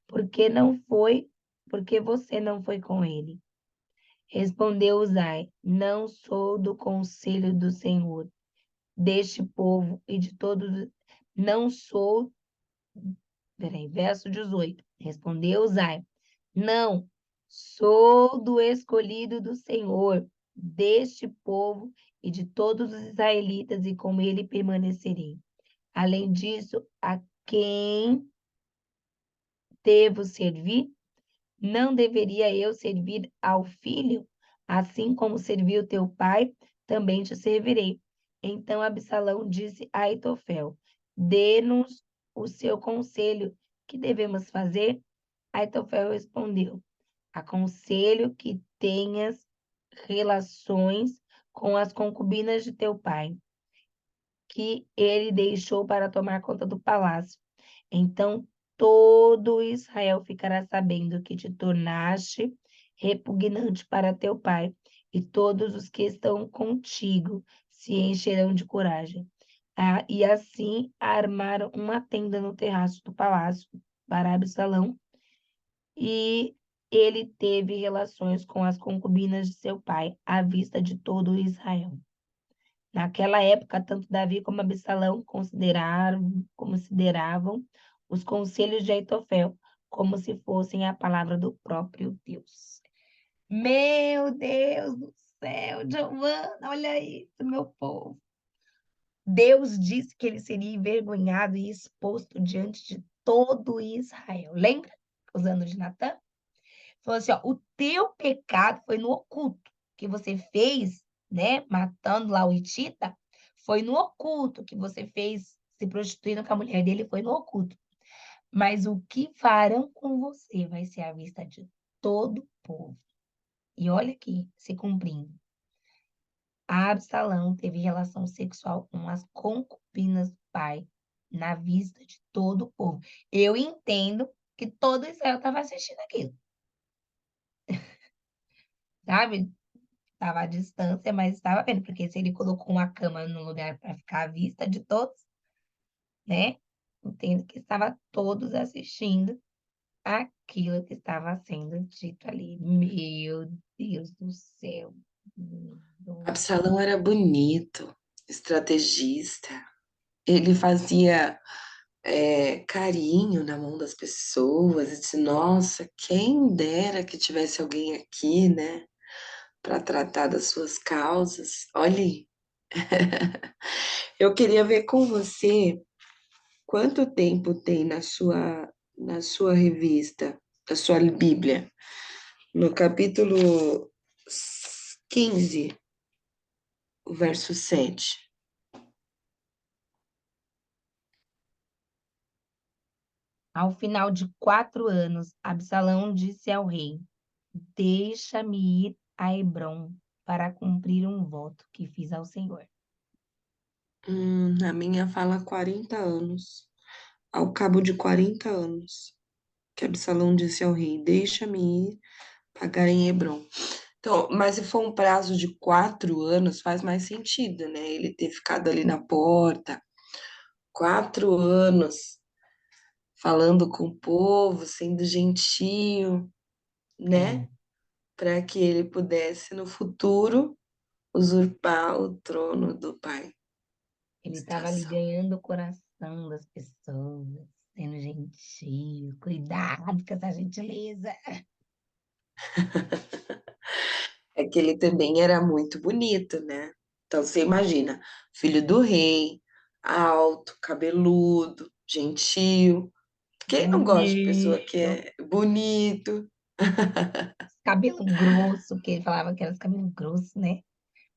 A: Porque você não foi com ele? Respondeu Uzai: não sou do conselho do Senhor, deste povo e de todos, não sou. Peraí, verso 18. Respondeu Uzai: não, sou do escolhido do Senhor, deste povo e de todos os israelitas, e com ele permanecerei. Além disso, a quem devo servir? Não deveria eu servir ao filho? Assim como servi o teu pai, também te servirei. Então Absalão disse a Aitofel: dê-nos o seu conselho, que devemos fazer? Aitofel respondeu: aconselho que tenhas relações com as concubinas de teu pai, que ele deixou para tomar conta do palácio. Então todo Israel ficará sabendo que te tornaste repugnante para teu pai, e todos os que estão contigo se encherão de coragem. E assim armaram uma tenda no terraço do palácio para Absalão, e ele teve relações com as concubinas de seu pai, à vista de todo Israel. Naquela época, tanto Davi como Absalão consideravam os conselhos de Aitofel como se fossem a palavra do próprio Deus. Meu Deus do céu, Giovana, olha isso, meu povo. Deus disse que ele seria envergonhado e exposto diante de todo Israel. Lembra? Usando de Natã? Falou assim, ó, o teu pecado foi no oculto, que você fez, né, matando lá o Hitita, foi no oculto, que você fez se prostituindo com a mulher dele, foi no oculto. Mas o que farão com você vai ser à vista de todo o povo. E olha aqui, se cumprindo. Absalão teve relação sexual com as concubinas do pai, na vista de todo o povo. Eu entendo que todo Israel estava assistindo aquilo, sabe? Estava à distância, mas estava vendo, porque se ele colocou uma cama no lugar para ficar à vista de todos, né? Entendo que estava todos assistindo aquilo que estava sendo dito ali. Meu Deus do céu. Menino.
C: Absalão era bonito, estrategista. Ele fazia carinho na mão das pessoas. E disse, nossa, quem dera que tivesse alguém aqui, né, para tratar das suas causas. Olha aí. Eu queria ver com você quanto tempo tem na sua revista, na sua Bíblia, no capítulo 15, o verso 7.
A: Ao final de 4 anos, Absalão disse ao rei: Deixa-me ir a Hebrom para cumprir um voto que fiz ao Senhor.
C: Na minha fala 40 anos. Ao cabo de 40 anos, que Absalão disse ao rei: Deixa-me ir pagar em Hebrom. Então, mas se for um prazo de 4 anos, faz mais sentido, né? Ele ter ficado ali na porta, 4 anos, falando com o povo, sendo gentil, né?
A: É,
C: Para que ele pudesse, no futuro, usurpar o trono do pai.
A: ele estava ali
C: Situação.
A: ganhando o coração das pessoas, sendo gentil, cuidado com essa gentileza.
C: É que ele também era muito bonito, né? Então você imagina, filho do rei, alto, cabeludo, gentil. Quem não gosta de pessoa que
A: Bonito.
C: é bonito?
A: Cabelo grosso, que ele falava que era os cabelos grossos, né?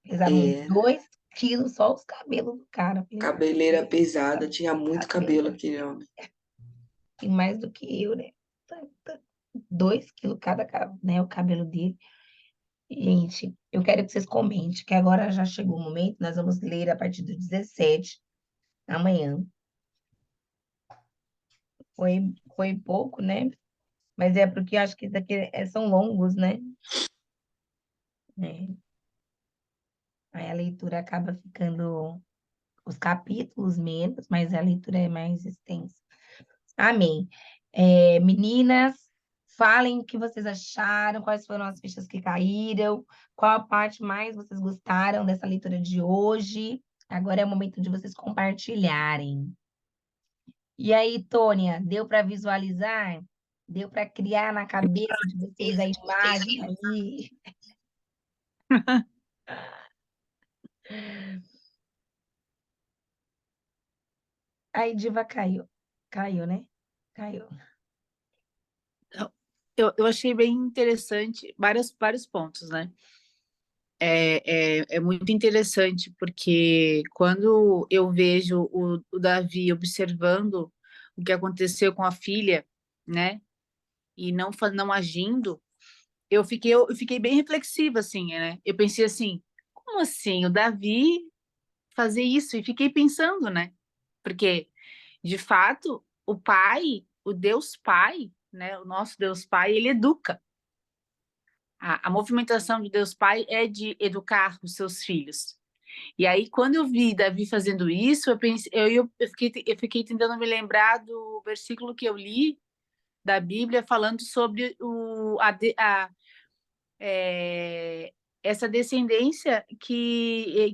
A: Pesaram uns
C: É,
A: 2 quilos só os cabelos do cara. Eu falei,
C: cabeleira
A: "Meu
C: pesada,
A: Deus,
C: tinha muito cabelo
A: cabelo
C: aquele homem.
A: tem mais do que eu, né? 2 quilos cada, né, o cabelo dele. Gente, eu quero que vocês comentem, que agora já chegou o momento, nós vamos ler a partir do 17, amanhã. Foi pouco, né? Mas é porque eu acho que isso aqui são longos, né? É, aí a leitura acaba ficando, os capítulos menos, mas a leitura é mais extensa. Amém. Meninas, falem o que vocês acharam, quais foram as fichas que caíram, qual a parte mais vocês gostaram dessa leitura de hoje. Agora é o momento de vocês compartilharem. E aí, Tônia, deu para visualizar? Deu para criar na cabeça de vocês a imagem aí? Aí, Diva caiu. Caiu, né? Caiu.
D: Eu achei bem interessante vários pontos, né? É muito interessante porque quando eu vejo o Davi observando o que aconteceu com a filha, né? E não agindo, eu fiquei bem reflexiva, assim, né? Eu pensei assim, como assim o Davi fazer isso? E fiquei pensando, né? Porque, de fato, o pai, o Deus Pai, né? O nosso Deus Pai, ele educa. A movimentação de Deus Pai é de educar os seus filhos. E aí, quando eu vi Davi fazendo isso, eu pensei, eu fiquei tentando me lembrar do versículo que eu li da Bíblia falando sobre essa descendência que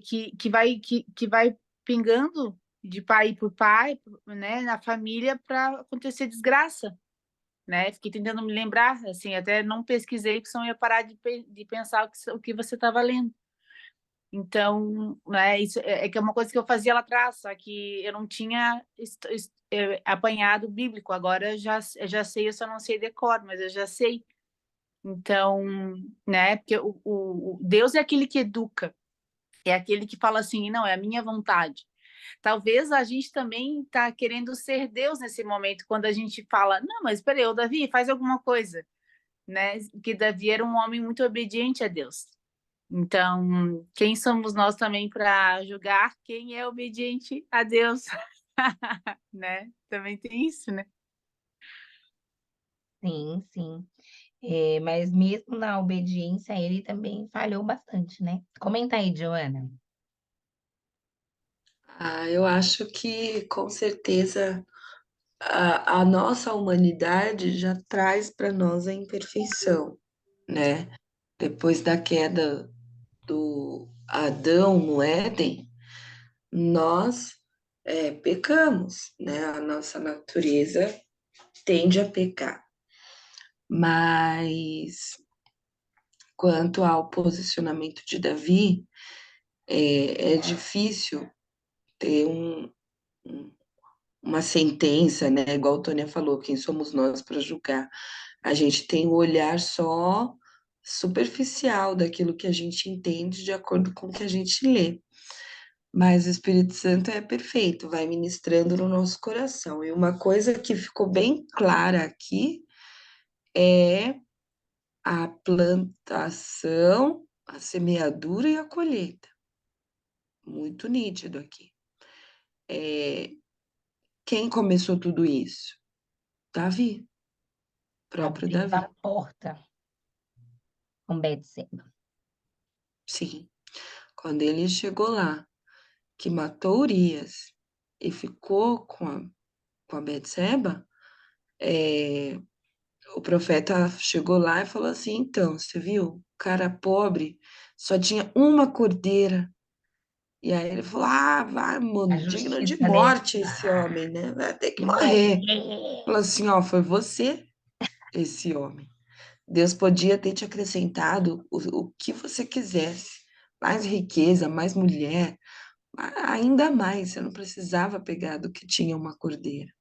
D: vai pingando de pai por pai, né, na família para acontecer desgraça, né? Fiquei tentando me lembrar, assim, até não pesquisei, porque senão eu ia parar de pensar o que você estava lendo. Então, né, isso é que é uma coisa que eu fazia lá atrás, só que eu não tinha apanhado o bíblico. Agora eu já sei, eu só não sei decor, mas eu já sei. Então, né, porque o Deus é aquele que educa, é aquele que fala assim, não, é a minha vontade. Talvez a gente também está querendo ser Deus nesse momento, quando a gente fala, não, mas peraí, ô Davi, faz alguma coisa, né? Que Davi era um homem muito obediente a Deus. Então, quem somos nós também para julgar quem é obediente a Deus, né? Também tem isso, né?
A: Sim, sim. Mas mesmo na obediência, ele também falhou bastante, né? Comenta aí, Joana.
C: Eu acho que com certeza a nossa humanidade já traz para nós a imperfeição, né? Depois da queda do Adão no Éden, nós pecamos, né? A nossa natureza tende a pecar. Mas quanto ao posicionamento de Davi, é difícil ter uma sentença, né? Igual a Tônia falou, quem somos nós para julgar? A gente tem o olhar só superficial daquilo que a gente entende de acordo com o que a gente lê. Mas o Espírito Santo é perfeito, vai ministrando no nosso coração. E uma coisa que ficou bem clara aqui é a plantação, a semeadura e a colheita. Muito nítido aqui. Quem começou tudo isso? Davi, próprio
A: Abriu a
C: Davi.
A: porta com Betseba.
C: Sim. Quando ele chegou lá, que matou Urias e ficou com a Betseba, o profeta chegou lá e falou assim: então, você viu? O cara pobre só tinha uma cordeira. E aí ele falou: ah, vai,
A: A
C: mano, digno de
A: justiça dele.
C: morte esse homem, né? Vai ter que
A: E
C: morrer.
A: morrer.
C: Falou assim: ó, foi você, esse homem. Deus podia ter te acrescentado o que você quisesse. Mais riqueza, mais mulher, ainda mais. Você não precisava pegar do que tinha uma cordeira,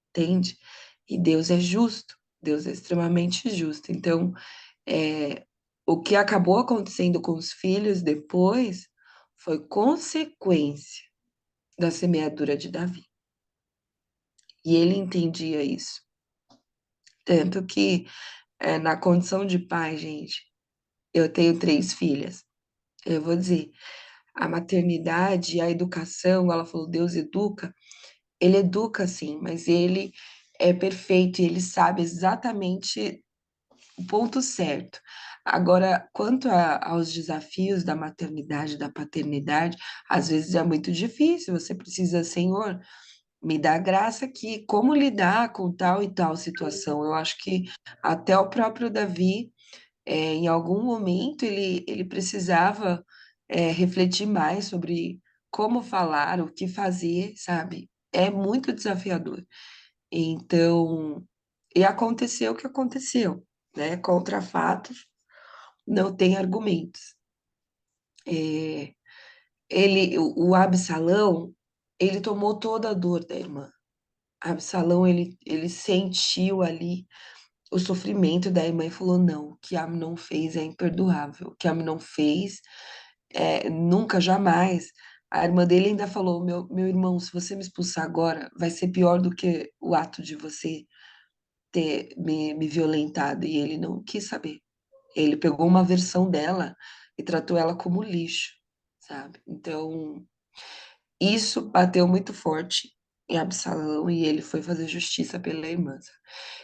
C: entende? E Deus é justo, Deus é extremamente justo. Então, o que acabou acontecendo com os filhos depois foi consequência da semeadura de Davi. E ele entendia isso. Tanto que, na condição de pai, gente, eu tenho 3 filhas. Eu vou dizer, a maternidade, a educação, ela falou, Deus educa. Ele educa, sim, mas ele é perfeito e ele sabe exatamente o ponto certo. Agora, quanto aos desafios da maternidade, da paternidade, às vezes é muito difícil. Você precisa, Senhor, me dá graça aqui, como lidar com tal e tal situação. Eu acho que até o próprio Davi, em algum momento, ele precisava, refletir mais sobre como falar, o que fazer, sabe? É muito desafiador. Então, e aconteceu o que aconteceu, né? Contra fatos, não tem argumentos. O Absalão, ele tomou toda a dor da irmã. Absalão, ele sentiu ali o sofrimento da irmã e falou: não, o que Amnon fez é imperdoável. O que Amnon fez, nunca, jamais. A irmã dele ainda falou: meu irmão, se você me expulsar agora, vai ser pior do que o ato de você ter me violentado. E ele não quis saber. Ele pegou uma versão dela e tratou ela como lixo, sabe? Então, isso bateu muito forte em Absalão e ele foi fazer justiça pela irmã.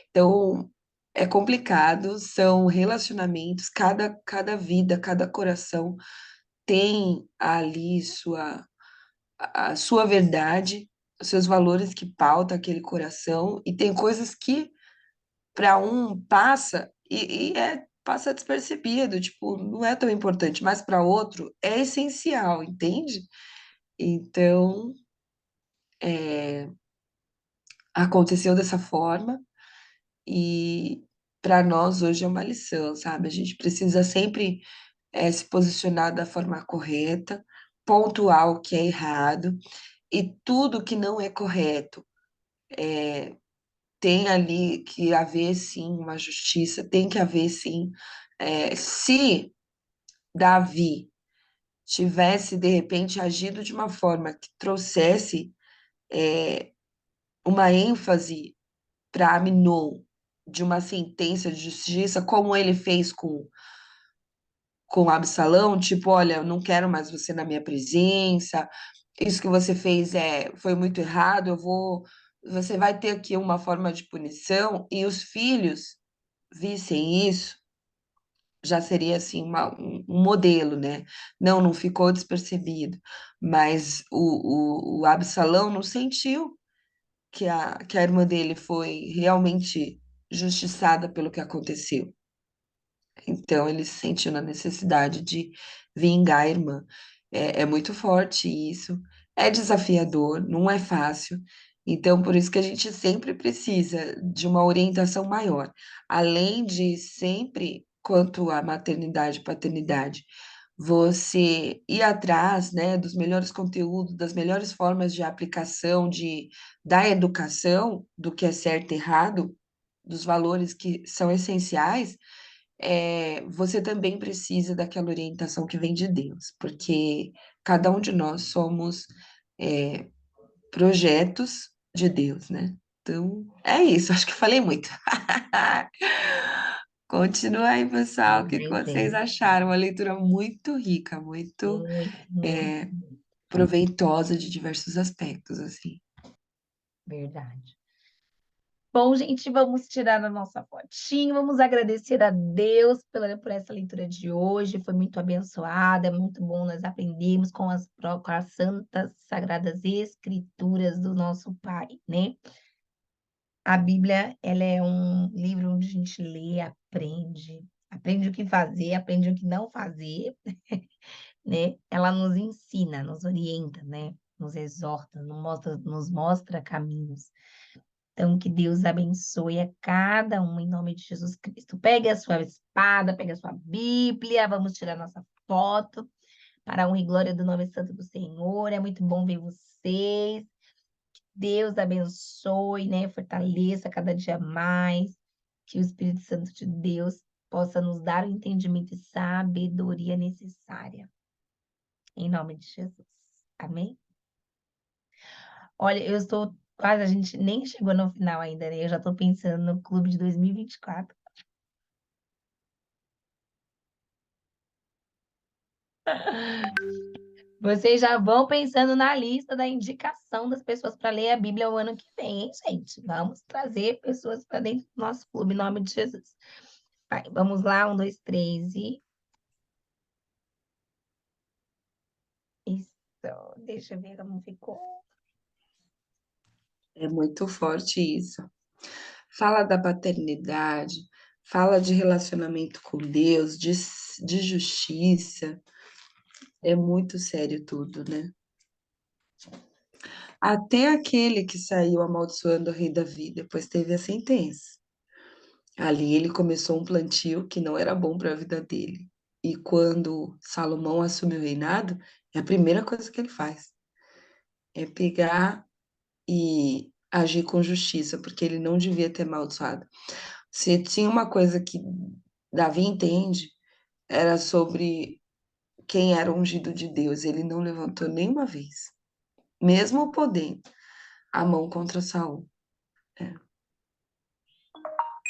C: Então, é complicado, são relacionamentos, cada vida, cada coração tem ali a sua verdade, os seus valores que pauta aquele coração, e tem coisas que para um passa passa despercebido, tipo, não é tão importante, mas para outro é essencial, entende? Então, aconteceu dessa forma e para nós hoje é uma lição, sabe? A gente precisa sempre se posicionar da forma correta, pontuar o que é errado e tudo que não é correto tem ali que haver sim uma justiça, tem que haver sim. Se Davi tivesse de repente agido de uma forma que trouxesse uma ênfase para Aminon de uma sentença de justiça, como ele fez com Absalão, tipo, olha, eu não quero mais você na minha presença, isso que você fez foi muito errado, você vai ter aqui uma forma de punição, e os filhos vissem isso, já seria assim um modelo, né? Não ficou despercebido, mas o Absalão não sentiu. que a irmã dele foi realmente justiçada pelo que aconteceu. Então, ele se sentiu na necessidade de vingar a irmã. É muito forte isso, é desafiador, não é fácil. Então, por isso que a gente sempre precisa de uma orientação maior. Além de sempre, quanto à maternidade e paternidade, você ir atrás, né, dos melhores conteúdos, das melhores formas de aplicação da educação, do que é certo e errado, dos valores que são essenciais, você também precisa daquela orientação que vem de Deus, porque cada um de nós somos é, projetos de Deus, né? Então, é isso, acho que falei muito. Continua aí, pessoal, o que que
A: Mas
C: vocês
A: é,
C: acharam? Uma leitura muito rica, muito
A: muito, muito,
C: é, proveitosa de diversos aspectos, assim.
A: verdade. Bom, gente, vamos tirar a nossa fotinho, vamos agradecer a Deus por essa leitura de hoje, foi muito abençoada, é muito bom nós aprendemos com com as santas, sagradas escrituras do nosso Pai, né? A Bíblia, ela é um livro onde a gente lê, aprende o que fazer, aprende o que não fazer, né? Ela nos ensina, nos orienta, né? Nos exorta, nos mostra caminhos. Então, que Deus abençoe a cada um em nome de Jesus Cristo. Pegue a sua espada, pegue a sua Bíblia, vamos tirar nossa foto para a honra e glória do nome santo do Senhor. É muito bom ver vocês. Deus abençoe, né? Fortaleça cada dia mais. Que o Espírito Santo de Deus possa nos dar o entendimento e sabedoria necessária. Em nome de Jesus. Amém? Olha, eu estou quase, a gente nem chegou no final ainda, né? Eu já estou pensando no clube de 2024. Vocês já vão pensando na lista da indicação das pessoas para ler a Bíblia o ano que vem, hein, gente? Vamos trazer pessoas para dentro do nosso clube, em nome de Jesus. Vai, vamos lá, 1, 2, 3 e... Isso, deixa eu ver como ficou.
C: É muito forte isso. Fala da paternidade, fala de relacionamento com Deus, de justiça. É muito sério tudo, né? Até aquele que saiu amaldiçoando o rei Davi, depois teve a sentença. Ali ele começou um plantio que não era bom para a vida dele. E quando Salomão assume o reinado, é a primeira coisa que ele faz. É pegar e agir com justiça, porque ele não devia ter amaldiçoado. Se tinha uma coisa que Davi entende, era sobre quem era o ungido de Deus. Ele não levantou nenhuma vez, mesmo podendo, a mão contra Saul. É.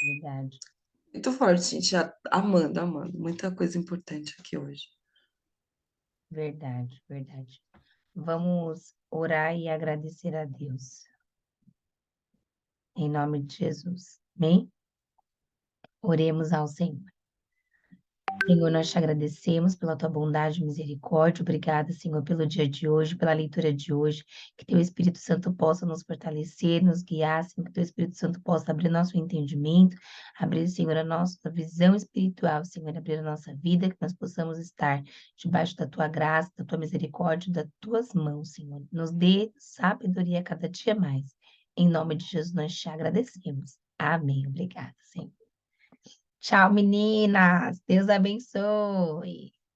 A: Verdade,
C: Muito forte, gente. Amando, amando. Muita coisa importante aqui hoje.
A: verdade, verdade. Vamos orar e agradecer a Deus. Em nome de Jesus. Amém? Oremos ao Senhor. Senhor, nós te agradecemos pela tua bondade e misericórdia. Obrigada, Senhor, pelo dia de hoje, pela leitura de hoje. Que teu Espírito Santo possa nos fortalecer, nos guiar, Senhor. Que teu Espírito Santo possa abrir nosso entendimento, abrir, Senhor, a nossa visão espiritual, Senhor, abrir a nossa vida, que nós possamos estar debaixo da tua graça, da tua misericórdia, das tuas mãos, Senhor. Nos dê sabedoria cada dia mais. Em nome de Jesus, nós te agradecemos. Amém. Obrigada, Senhor. Tchau, meninas. Deus abençoe.